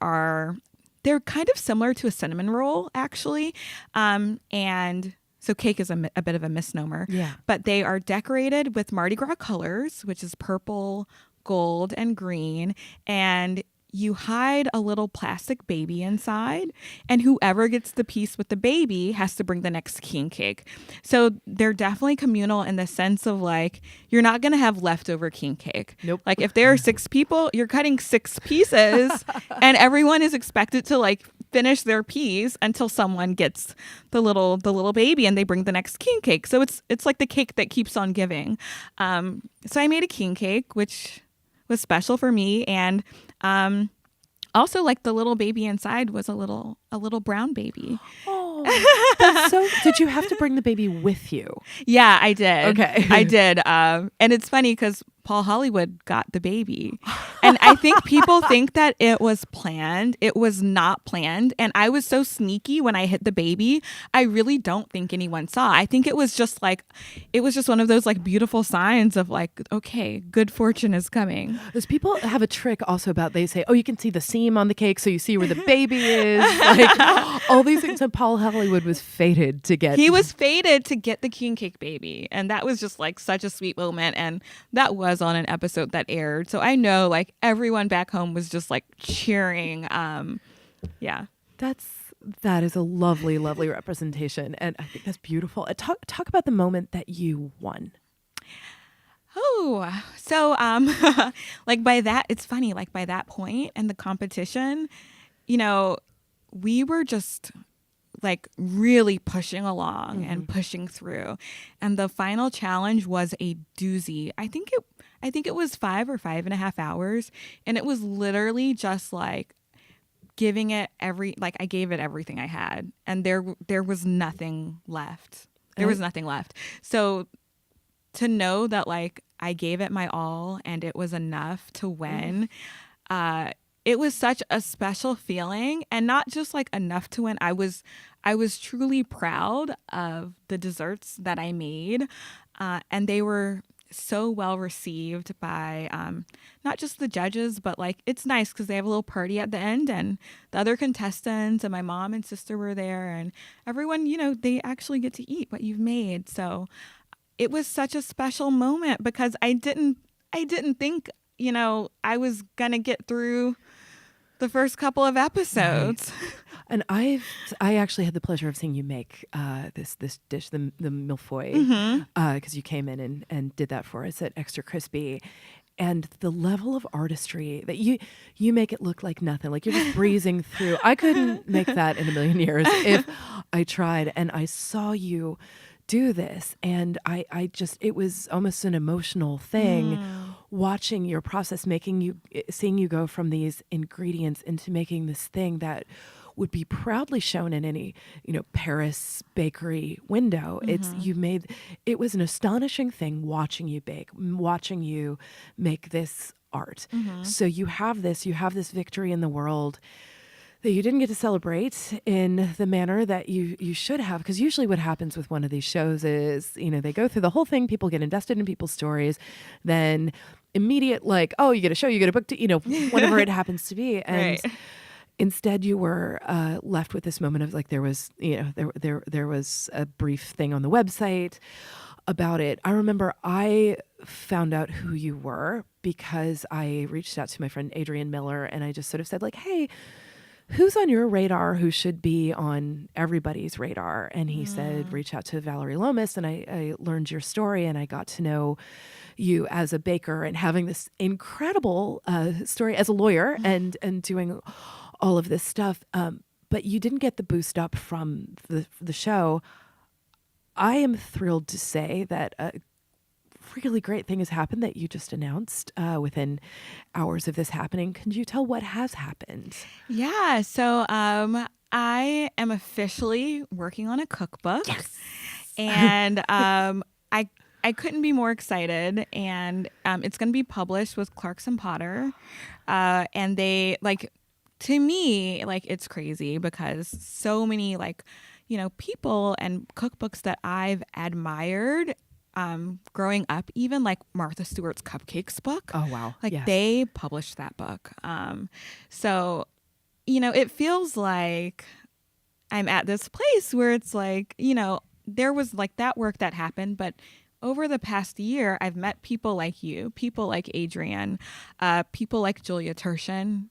kind of similar to a cinnamon roll, actually. And so cake is a bit of a misnomer. Yeah. But they are decorated with Mardi Gras colors, which is purple, gold, and green. And you hide a little plastic baby inside, and whoever gets the piece with the baby has to bring the next king cake. So they're definitely communal in the sense of like, you're not going to have leftover king cake. Nope. Like if there are 6 people, you're cutting 6 pieces and everyone is expected to like finish their piece until someone gets the little baby and they bring the next king cake. So it's like the cake that keeps on giving. So I made a king cake, which was special for me. And also, like the little baby inside was a little brown baby. Oh, that's so. Did you have to bring the baby with you? Yeah, I did. Okay, I did. And it's funny because Paul Hollywood got the baby, and I think people think that it was planned. It was not planned, and I was so sneaky when I hit the baby. I really don't think anyone saw. I think it was just one of those like beautiful signs of like, okay, good fortune is coming. Those people have a trick also about, they say, oh, you can see the seam on the cake, so you see where the baby is. Like all these things. And Paul Hollywood was fated to get. He was fated to get the king cake baby, and that was just like such a sweet moment, and that was on an episode that aired. So I know like everyone back home was just like cheering. Yeah. That is a lovely, lovely representation. And I think that's beautiful. Talk about the moment that you won. Oh, so like by that, it's funny, like by that point in the competition, you know, we were just like really pushing along and pushing through. And the final challenge was a doozy. I think it was 5 or 5.5 hours. And it was literally just like giving it I gave it everything I had. And there was nothing left. There was nothing left. So to know that like I gave it my all and it was enough to win, it was such a special feeling, and not just like enough to win. I was truly proud of the desserts that I made, and they were so well received by not just the judges, but like it's nice because they have a little party at the end, and the other contestants and my mom and sister were there, and everyone, you know, they actually get to eat what you've made. So it was such a special moment because I didn't think, you know, I was gonna get through the first couple of episodes. Right. And I actually had the pleasure of seeing you make this dish, the millefeuille, because you came in and did that for us at Extra Crispy. And the level of artistry that you make it look like nothing, like you're just breezing through. I couldn't make that in a million years if I tried. And I saw you do this, and I just, it was almost an emotional thing watching your process, seeing you go from these ingredients into making this thing that would be proudly shown in any, you know, Paris bakery window. It was an astonishing thing watching you bake, watching you make this art. So you have this victory in the world that you didn't get to celebrate in the manner that you should have. Because usually what happens with one of these shows is, you know, they go through the whole thing, people get invested in people's stories, then immediate like, oh, you get a show, you get a book, you know, whatever it happens to be. And Right. instead you were left with this moment of like, there was, you know, there was a brief thing on the website about it. I remember I found out who you were because I reached out to my friend Adrienne Miller, and I just sort of said like, hey, who's on your radar who should be on everybody's radar? And he said, reach out to Vallery Lomas. And I learned your story, and I got to know you as a baker and having this incredible story as a lawyer and doing all of this stuff. But you didn't get the boost up from the show. I am thrilled to say that really great thing has happened that you just announced within hours of this happening. Can you tell what has happened? Yeah. So I am officially working on a cookbook. Yes. And I couldn't be more excited. And it's going to be published with Clarkson Potter. And they like to me, like, it's crazy because so many, like, people and cookbooks that I've admired growing up, even like Martha Stewart's Cupcakes book. Oh, wow. Like, Yes. they published that book. So, it feels like I'm at this place where it's like, there was like that work that happened, but over the past year, I've met people like you, people like Adrienne, people like Julia Turshen,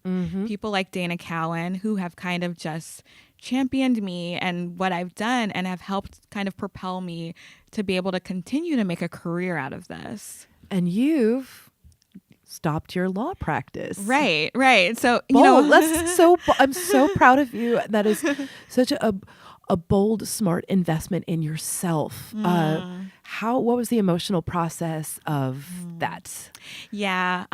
people like Dana Cowan, who have kind of just championed me and what I've done and have helped kind of propel me to be able to continue to make a career out of this. And you've stopped your law practice. Right. So, I'm so proud of you. That is such a bold, smart investment in yourself. What was the emotional process of that? Yeah.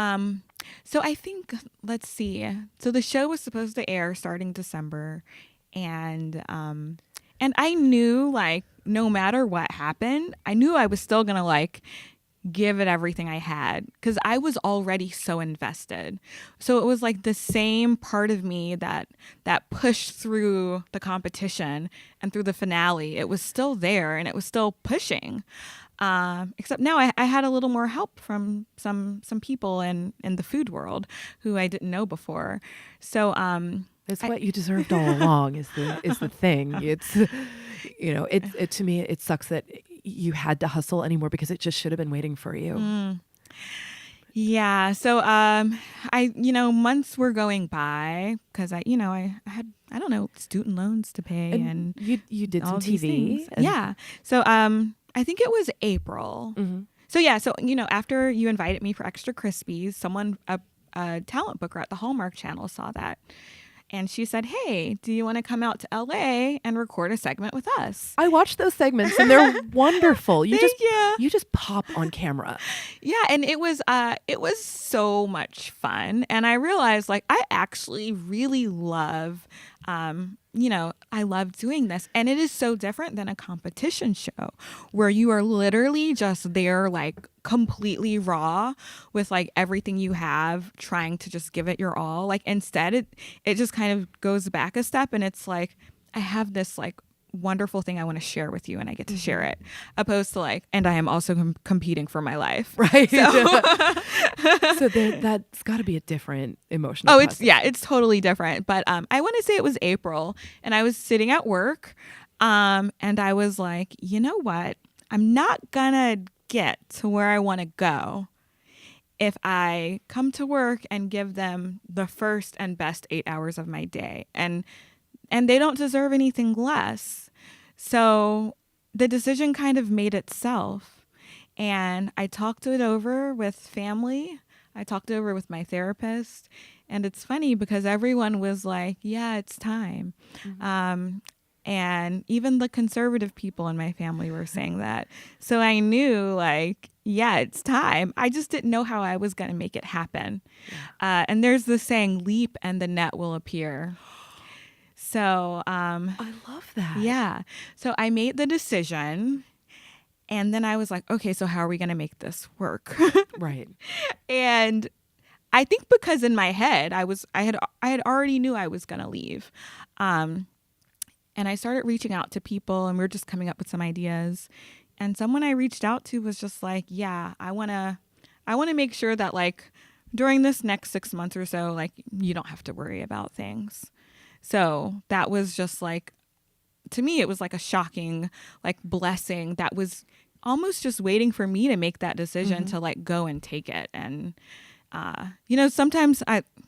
So I think, let's see. So the show was supposed to air starting December, and I knew, like, no matter what happened, I knew I was still gonna, like, give it everything I had because I was already so invested. So it was like the same part of me that pushed through the competition and through the finale. It was still there and it was still pushing. Except now I had a little more help from some people in the food world who I didn't know before. So that's what you deserved all along is the thing. It's it to me it sucks that you had to hustle anymore because it just should have been waiting for you. Yeah. So months were going by because I had student loans to pay and you did some TV. And yeah. So I think it was April. So yeah. So after you invited me for Extra Crispies, someone a talent booker at the Hallmark Channel saw that. And she said, "Hey, do you want to come out to LA and record a segment with us?" I watched those segments and they're wonderful. You just pop on camera. Yeah, and it was so much fun. And I realized, like, I actually really love I love doing this. And it is so different than a competition show where you are literally just there, like, completely raw with, like, everything you have, trying to just give it your all. Like, instead, it just kind of goes back a step and it's like, I have this, like, wonderful thing I want to share with you and I get to share it, opposed to, like, and I am also competing for my life. Right. So that's got to be a different emotional process. It's totally different. But I want to say it was April and I was sitting at work and I was like, you know what? I'm not gonna get to where I want to go if I come to work and give them the first and best 8 hours of my day. And they don't deserve anything less. So the decision kind of made itself. And I talked it over with family. I talked it over with my therapist. And it's funny because everyone was like, yeah, it's time. And even the conservative people in my family were saying that. So I knew, like, yeah, it's time. I just didn't know how I was going to make it happen. And there's the saying, leap and the net will appear. So I love that. Yeah. So I made the decision and then I was like, okay, so how are we going to make this work? Right. And I think because in my head I had already knew I was going to leave. And I started reaching out to people and we were just coming up with some ideas. And someone I reached out to was just like, yeah, I want to make sure that, like, during this next 6 months or so, like, you don't have to worry about things. So that was just, like, to me, it was like a shocking, like, blessing that was almost just waiting for me to make that decision to, like, go and take it. And, sometimes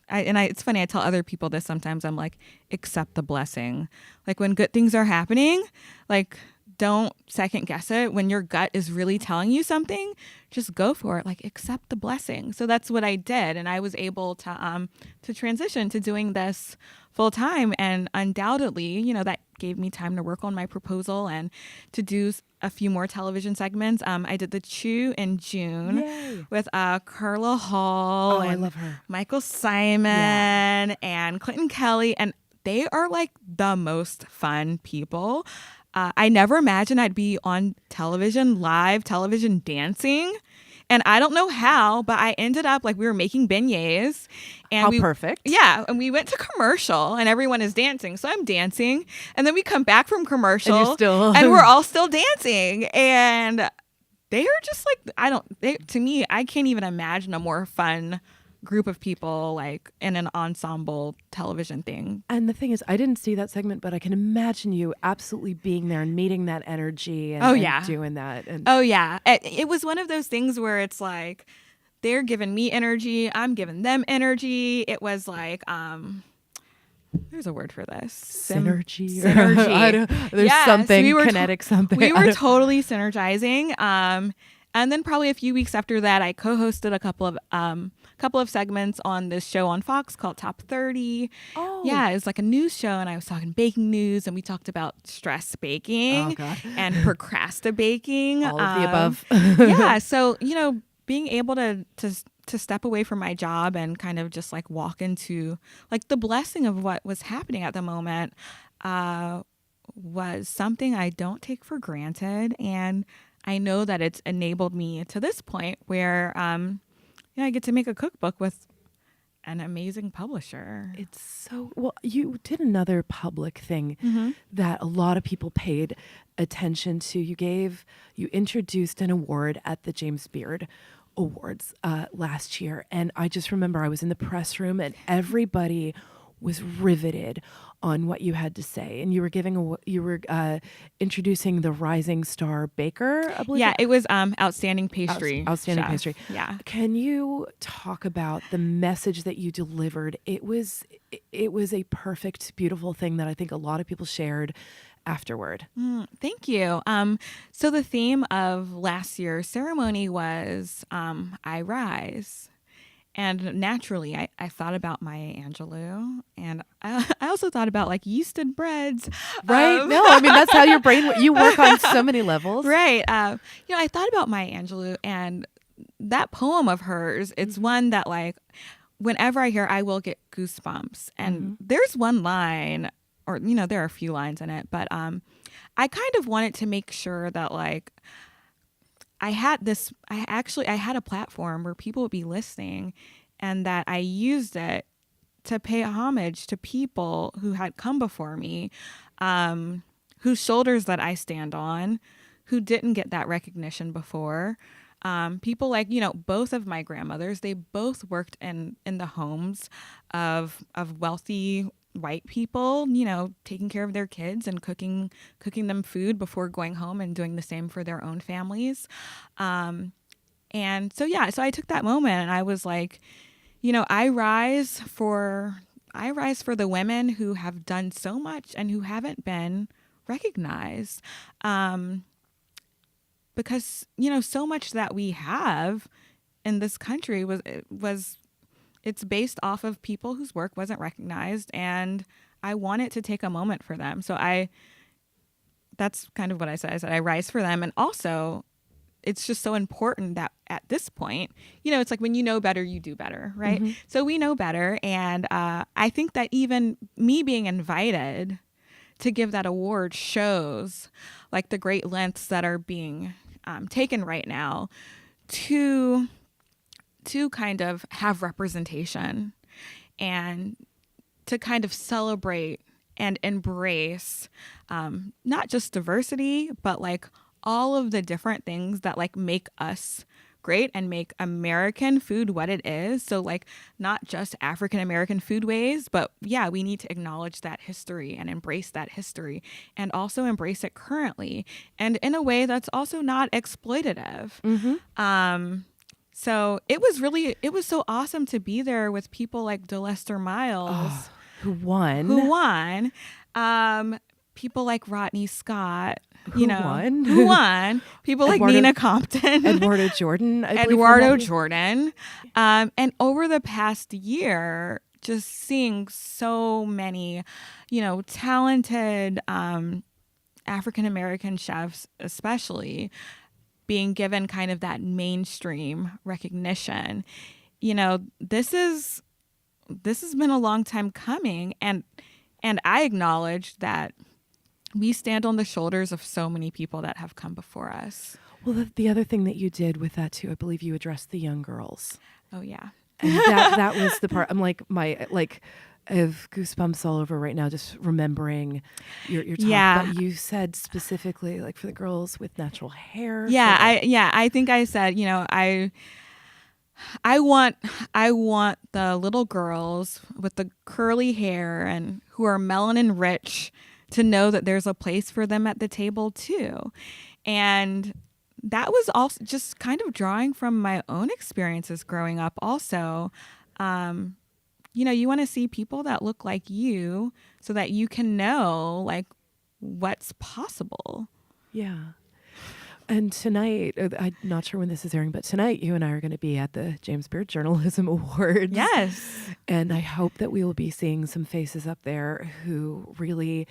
it's funny, I tell other people this sometimes. I'm like, accept the blessing. Like, when good things are happening, like, don't second guess it. When your gut is really telling you something, just go for it. Like, accept the blessing. So that's what I did. And I was able to transition to doing this full time. And undoubtedly, that gave me time to work on my proposal and to do a few more television segments. I did The Chew in June with Carla Hall. I love her. Michael Simon and Clinton Kelly. And they are, like, the most fun people. I never imagined I'd be on television, live television, dancing. And I don't know how, but I ended up like we were making beignets. And perfect. Yeah. And we went to commercial and everyone is dancing. So I'm dancing. And then we come back from commercial and we're all still dancing. And they are just like, to me, I can't even imagine a more fun group of people like in an ensemble television thing. And the thing is, I didn't see that segment, but I can imagine you absolutely being there and meeting that energy and, and doing that. And it was one of those things where it's like they're giving me energy, I'm giving them energy. It was like there's a word for this. Synergy. There's something kinetic something. We were totally synergizing. And then probably a few weeks after that, I co-hosted a couple of segments on this show on Fox called Top 30. Oh. Yeah, it was like a news show, and I was talking baking news, and we talked about stress baking and procrastinating. All of the above. Yeah, so, being able to step away from my job and kind of just like walk into like the blessing of what was happening at the moment was something I don't take for granted. And I know that it's enabled me to this point where I get to make a cookbook with an amazing publisher. It's so well. You did another public thing that a lot of people paid attention to. You introduced an award at the James Beard Awards last year, and I just remember I was in the press room and everybody was riveted on what you had to say, and you were introducing the Rising Star Baker, I believe. Yeah, it was outstanding pastry. Outstanding chef. pastry. Yeah. Can you talk about the message that you delivered? It was a perfect, beautiful thing that I think a lot of people shared afterward. Thank you. So the theme of last year's ceremony was I Rise. And naturally, I thought about Maya Angelou, and I also thought about like yeasted breads. Right? No, I mean, that's how your brain, you work on so many levels. Right. I thought about Maya Angelou, and that poem of hers, it's one that like, whenever I hear, I will get goosebumps. And there's one line, or, there are a few lines in it, but I kind of wanted to make sure that like, I had a platform where people would be listening, and that I used it to pay homage to people who had come before me, whose shoulders that I stand on, who didn't get that recognition before. People like, both of my grandmothers, they both worked in the homes of wealthy white people, taking care of their kids and cooking them food before going home and doing the same for their own families. So I took that moment and I was like, I rise for the women who have done so much and who haven't been recognized. Because, so much that we have in this country it's based off of people whose work wasn't recognized, and I wanted to take a moment for them. So that's kind of what I said. I said I rise for them. And also, it's just so important that at this point, it's like when you know better, you do better, right? So we know better. And I think that even me being invited to give that award shows like the great lengths that are being taken right now to kind of have representation and to kind of celebrate and embrace not just diversity, but like all of the different things that like make us great and make American food what it is. So like not just African American foodways, but yeah, we need to acknowledge that history and embrace that history and also embrace it currently and in a way that's also not exploitative. So it was so awesome to be there with people like DeLester Miles, who won. People like Rodney Scott, who won. People like Nina Compton, Eduardo Jordan. And over the past year, just seeing so many, talented African American chefs, especially, being given kind of that mainstream recognition. This has been a long time coming, and I acknowledge that we stand on the shoulders of so many people that have come before us. Well, the other thing that you did with that too, I believe you addressed the young girls. Oh yeah. And that was the part. I'm like I have goosebumps all over right now just remembering your talk. Yeah. But you said specifically like for the girls with natural hair. Yeah, I think I said, you know, I want the little girls with the curly hair and who are melanin rich to know that there's a place for them at the table too. And that was also just kind of drawing from my own experiences growing up also. You know, you want to see people that look like you so that you can know like what's possible. Yeah. And tonight, I'm not sure when this is airing, but tonight you and I are going to be at the James Beard Journalism Awards. Yes. And I hope that we will be seeing some faces up there who really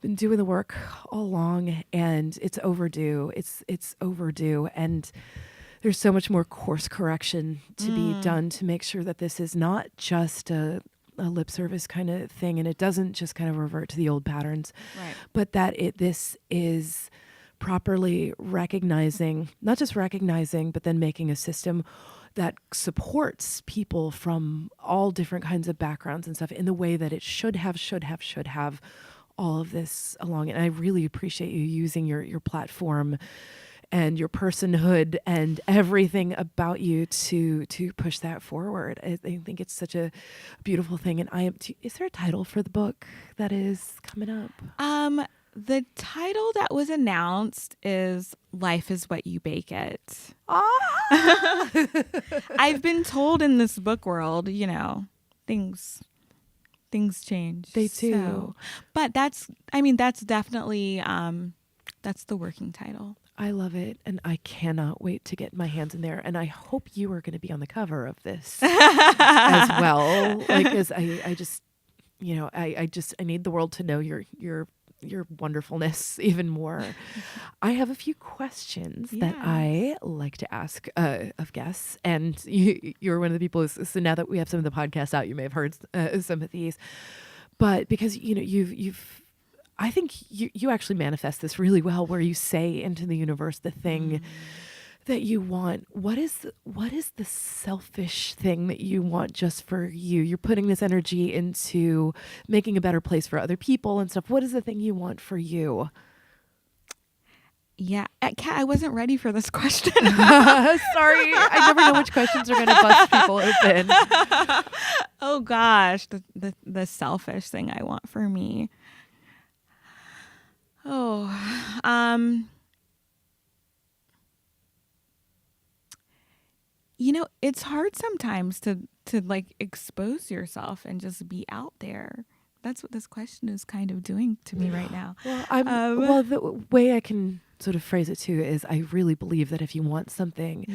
been doing the work all along, and it's overdue. It's overdue. And there's so much more course correction to be done to make sure that this is not just a lip service kind of thing, and it doesn't just kind of revert to the old patterns, Right. but that this is properly recognizing, not just recognizing, but then making a system that supports people from all different kinds of backgrounds and stuff in the way that it should have all of this along. And I really appreciate you using your platform and your personhood and everything about you to push that forward. I think it's such a beautiful thing. And is there a title for the book that is coming up? The title that was announced is Life is What You Bake It. Ah! I've been told in this book world, you know, things change. They do. So, but that's definitely, that's the working title. I love it, and I cannot wait to get my hands in there. And I hope you are going to be on the cover of this as well. Like, as I just, you know, I need the world to know your wonderfulness even more. I have a few questions that I like to ask of guests, and you're one of the people. So now that we have some of the podcasts out, you may have heard some of these, but because you know you've. I think you actually manifest this really well, where you say into the universe the thing that you want. What is the selfish thing that you want just for you? You're putting this energy into making a better place for other people and stuff. What is the thing you want for you? Yeah, Kat, I wasn't ready for this question. Sorry, I never know which questions are going to bust people open. Oh gosh, the selfish thing I want for me. Oh, you know, it's hard sometimes to like expose yourself and just be out there. That's what this question is kind of doing to me right now. Well, well, the way I can sort of phrase it too is I really believe that if you want something,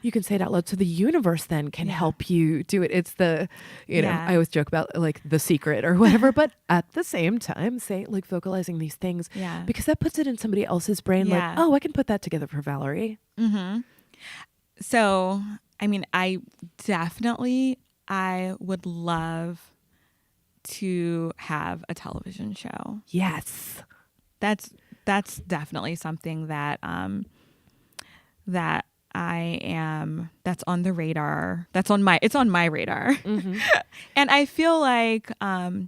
you can say it out loud. So the universe then can help you do it. It's the, you know, I always joke about like The Secret or whatever, but at the same time, say like vocalizing these things because that puts it in somebody else's brain. Like, oh, I can put that together for Vallery. Mm-hmm. So, I mean, I would love to have a television show. Yes. That's definitely something that that I am, that's on the radar. It's on my radar. Mm-hmm. And I feel like at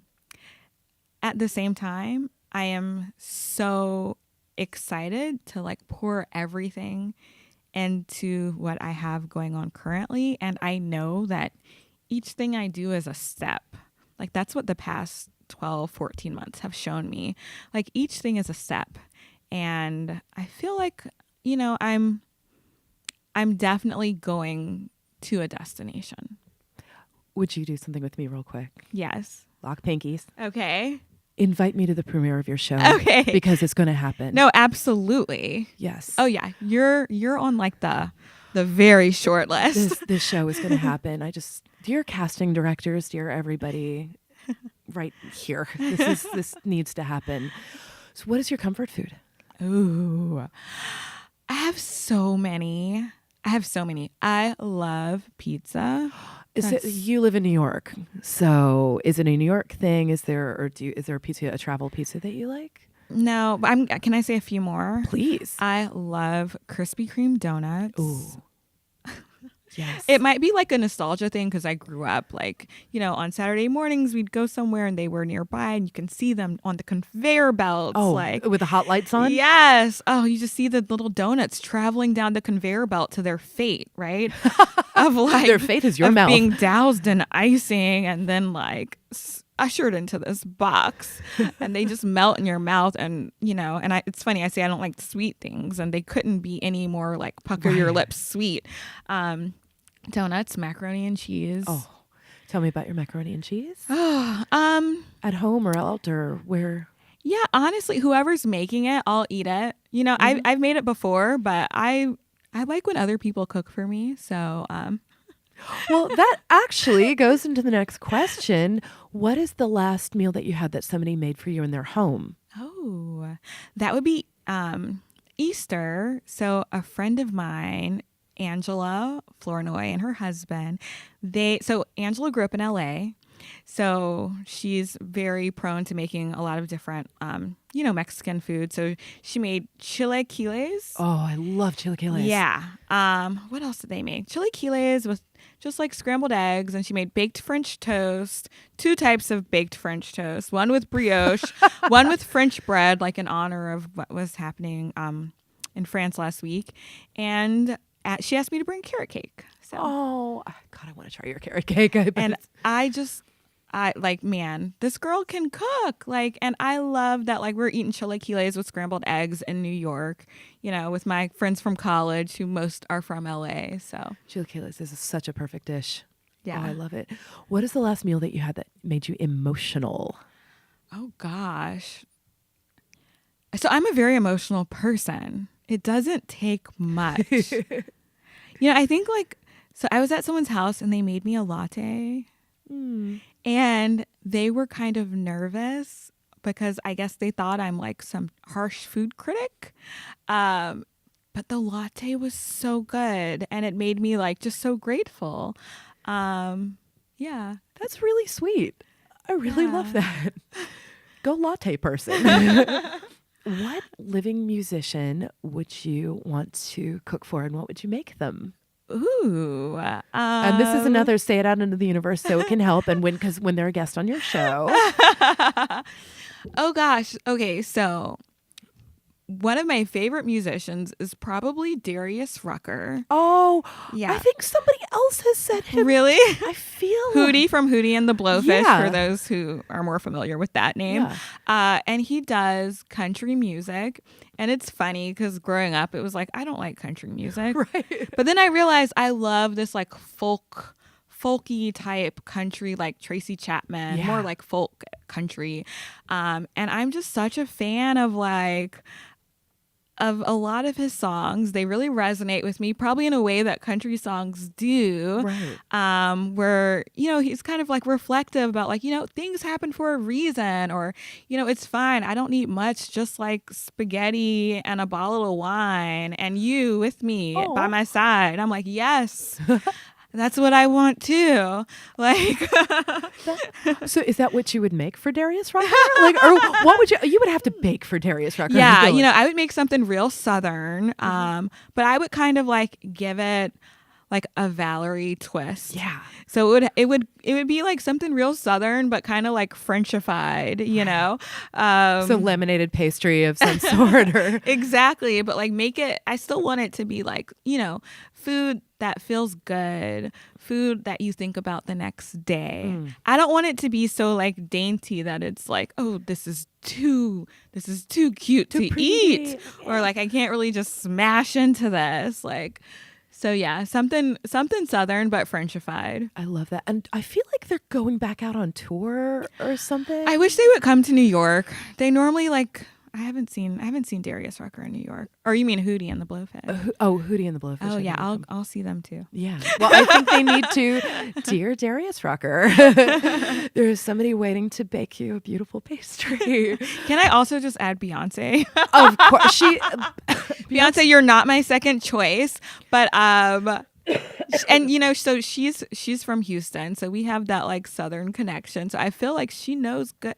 the same time, I am so excited to like pour everything into what I have going on currently. And I know that each thing I do is a step. Like that's what the past 12, 14 months have shown me. Like each thing is a step. And I feel like, you know, I'm definitely going to a destination. Would you do something with me real quick? Yes. Lock pinkies. Okay. Invite me to the premiere of your show. Okay. Because it's going to happen. No, absolutely. Yes. Oh yeah. You're on like the very short list. This show is going to happen. Dear casting directors, dear everybody right here. This needs to happen. So what is your comfort food? Ooh. I have so many. I love pizza. You live in New York, so is it a New York thing? Is there a travel pizza that you like? No, but can I say a few more? Please. I love Krispy Kreme donuts. Ooh. Yes. It might be like a nostalgia thing because I grew up like, on Saturday mornings we'd go somewhere and they were nearby and you can see them on the conveyor belts. Oh, like with the hot lights on? Yes. Oh, you just see the little donuts traveling down the conveyor belt to their fate, right? Of like their fate is your mouth. Being doused in icing and then like ushered into this box and they just melt in your mouth and it's funny, I say I don't like sweet things and they couldn't be any more like pucker your lips sweet. Donuts, macaroni and cheese. Oh, tell me about your macaroni and cheese. At home or out or where? Yeah, honestly, whoever's making it, I'll eat it. I've made it before, but I like when other people cook for me. So, well, that actually goes into the next question. What is the last meal that you had that somebody made for you in their home? Oh, that would be Easter. So a friend of mine, Angela Flournoy, and her husband, so Angela grew up in LA. So she's very prone to making a lot of different, Mexican food. So she made chilaquiles. Oh, I love chilaquiles. Yeah. What else did they make? Chilaquiles with just like scrambled eggs. And she made baked French toast, 2 types of baked French toast, one with brioche, one with French bread, like in honor of what was happening in France last week. And she asked me to bring carrot cake. So. Oh, God, I want to try your carrot cake. Man, this girl can cook. And I love that, we're eating chilaquiles with scrambled eggs in New York, with my friends from college who most are from LA. So chilaquiles is such a perfect dish. Yeah. Oh, I love it. What is the last meal that you had that made you emotional? Oh, gosh. So I'm a very emotional person. It doesn't take much. I think so I was at someone's house and they made me a latte. And they were kind of nervous because I guess they thought I'm like some harsh food critic. But the latte was so good and it made me just so grateful. Yeah. That's really sweet. I really love that. Go latte person. What living musician would you want to cook for and what would you make them? Ooh. And this is another say it out into the universe so it can help and because when they're a guest on your show. Oh, gosh. Okay, so one of my favorite musicians is probably Darius Rucker. Oh, yeah. I think somebody else has said him. Really? I feel Hootie from Hootie and the Blowfish, Yeah. for those who are more familiar with that name. Yeah. And he does country music. And it's funny because growing up, it was I don't like country music. Right. But then I realized I love this folky type country, like Tracy Chapman, more like folk country. And I'm just such a fan of a lot of his songs. They really resonate with me, probably in a way that country songs do. Right. Where, he's kind of reflective about things happen for a reason, or, it's fine. I don't need much, just spaghetti and a bottle of wine and you with me by my side. I'm yes. That's what I want too. So is that what you would make for Darius Rucker? Or what would you would have to bake for Darius Rucker? Yeah, I would make something real Southern. But I would kind of give it a Vallery twist. Yeah. So it would be something real Southern, but kind of Frenchified, So laminated pastry of some sort or exactly. But make it, I still want it to be food that feels good, food that you think about the next day. I don't want it to be so dainty that it's oh, this is too cute to eat. Yeah. Or I can't really just smash into this. So yeah, something Southern but Frenchified. I love that. And I feel like they're going back out on tour or something. I wish they would come to New York. They normally I haven't seen Darius Rucker in New York. Or you mean Hootie and the Blowfish? Hootie and the Blowfish. Oh yeah, I'll see them too. Yeah. Well, I think they need to. Dear Darius Rucker, there is somebody waiting to bake you a beautiful pastry. Can I also just add Beyonce? Of course, Beyonce, you're not my second choice, but And so she's from Houston, so we have that like Southern connection. So I feel like she knows good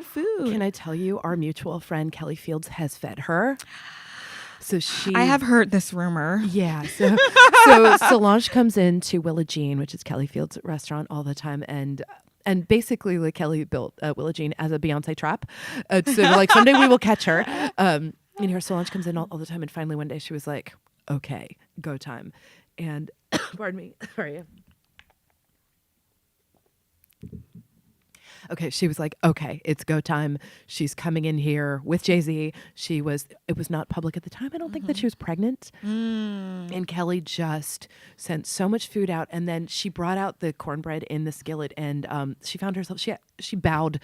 food. Can I tell you, our mutual friend Kelly Fields has fed her. So I have heard this rumor. Yeah. So Solange comes into Willa Jean, which is Kelly Fields' restaurant, all the time, and basically like Kelly built Willa Jean as a Beyonce trap. So like someday we will catch her. And here Solange comes in all the time, and finally one day she was like, "Okay, go time," and pardon me, sorry. Okay, she was like, okay, it's go time. She's coming in here with Jay-Z. It was not public at the time. I don't think that she was pregnant. And Kelly just sent so much food out. And then she brought out the cornbread in the skillet, and she found herself, she bowed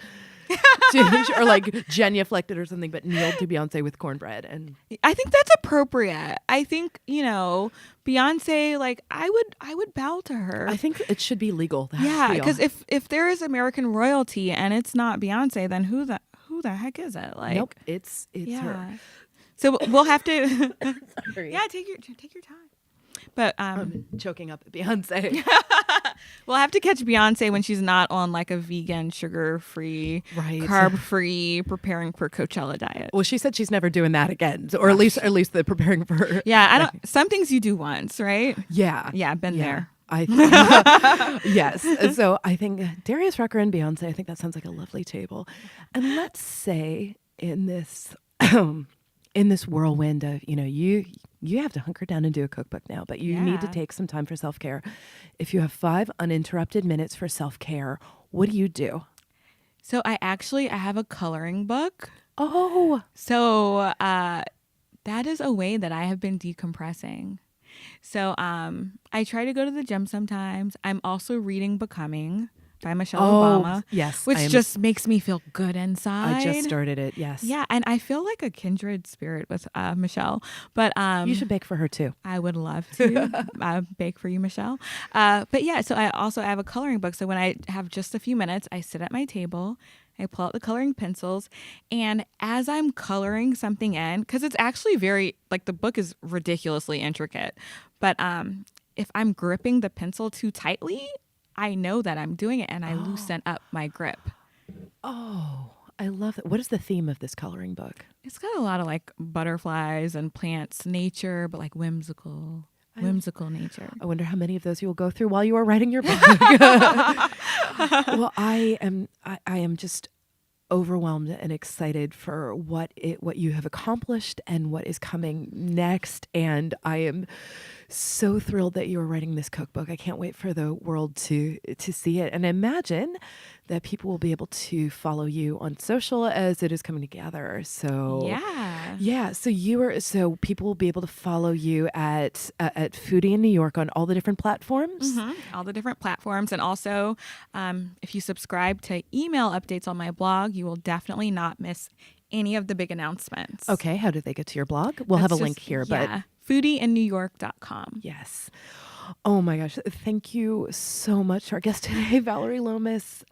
to, or like genuflected or something, but kneeled to Beyonce with cornbread. And I think that's appropriate. I think, Beyonce, like I would bow to her. I think it should be legal. Yeah, because if there is American royalty and it's not Beyonce, then who the heck is it? Like, nope, it's her. So we'll have to. Sorry. Yeah, take your time. But I'm choking up at Beyonce. We'll have to catch Beyonce when she's not on like a vegan, sugar-free, carb-free, preparing for Coachella diet. Well, she said she's never doing that again, or at least the preparing for her. Yeah, I don't. Some things you do once, right? Yeah, yeah, I've been there. Yes. So I think Darius Rucker and Beyonce. I think that sounds like a lovely table. And let's say in this whirlwind of you have to hunker down and do a cookbook now, but you need to take some time for self-care. If you have 5 uninterrupted minutes for self-care, what do you do? So I have a coloring book. Oh, so that is a way that I have been decompressing. So I try to go to the gym sometimes. I'm also reading Becoming by Michelle Obama. Yes. Which just makes me feel good inside. I just started it, yes. Yeah, and I feel like a kindred spirit with Michelle. But you should bake for her too. I would love to bake for you, Michelle. But yeah, so I have a coloring book. So when I have just a few minutes, I sit at my table, I pull out the coloring pencils, and as I'm coloring something in, because it's actually the book is ridiculously intricate, but if I'm gripping the pencil too tightly, I know that I'm doing it, and I loosen up my grip. Oh, I love that. What is the theme of this coloring book? It's got a lot of like butterflies and plants, nature, but like whimsical nature. I wonder how many of those you will go through while you are writing your book. Well, I am just overwhelmed and excited for what you have accomplished and what is coming next, and I am so thrilled that you are writing this cookbook. I can't wait for the world to see it, and imagine that people will be able to follow you on social as it is coming together. So yeah. So people will be able to follow you at Foodie in New York on all the different platforms. Mm-hmm. All the different platforms, and also if you subscribe to email updates on my blog, you will definitely not miss any of the big announcements. Okay, how do they get to your blog? We'll have a link here, but foodieinnewyork.com. Yes. Oh my gosh. Thank you so much to our guest today, Vallery Lomas.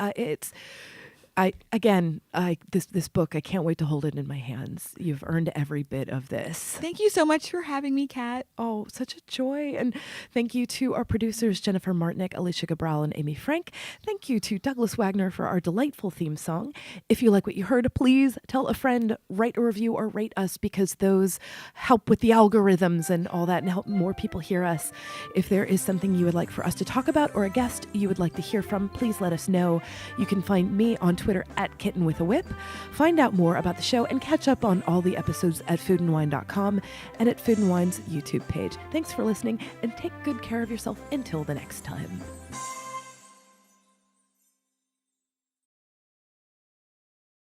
This book, I can't wait to hold it in my hands. You've earned every bit of this. Thank you so much for having me, Kat. Oh, such a joy. And thank you to our producers, Jennifer Martinick, Alicia Cabral, and Amy Frank. Thank you to Douglas Wagner for our delightful theme song. If you like what you heard, please tell a friend, write a review, or rate us, because those help with the algorithms and all that and help more people hear us. If there is something you would like for us to talk about or a guest you would like to hear from, please let us know. You can find me on Twitter at Kitten with a Whip. Find out more about the show and catch up on all the episodes at foodandwine.com and at Food and Wine's YouTube page. Thanks for listening, and take good care of yourself until the next time.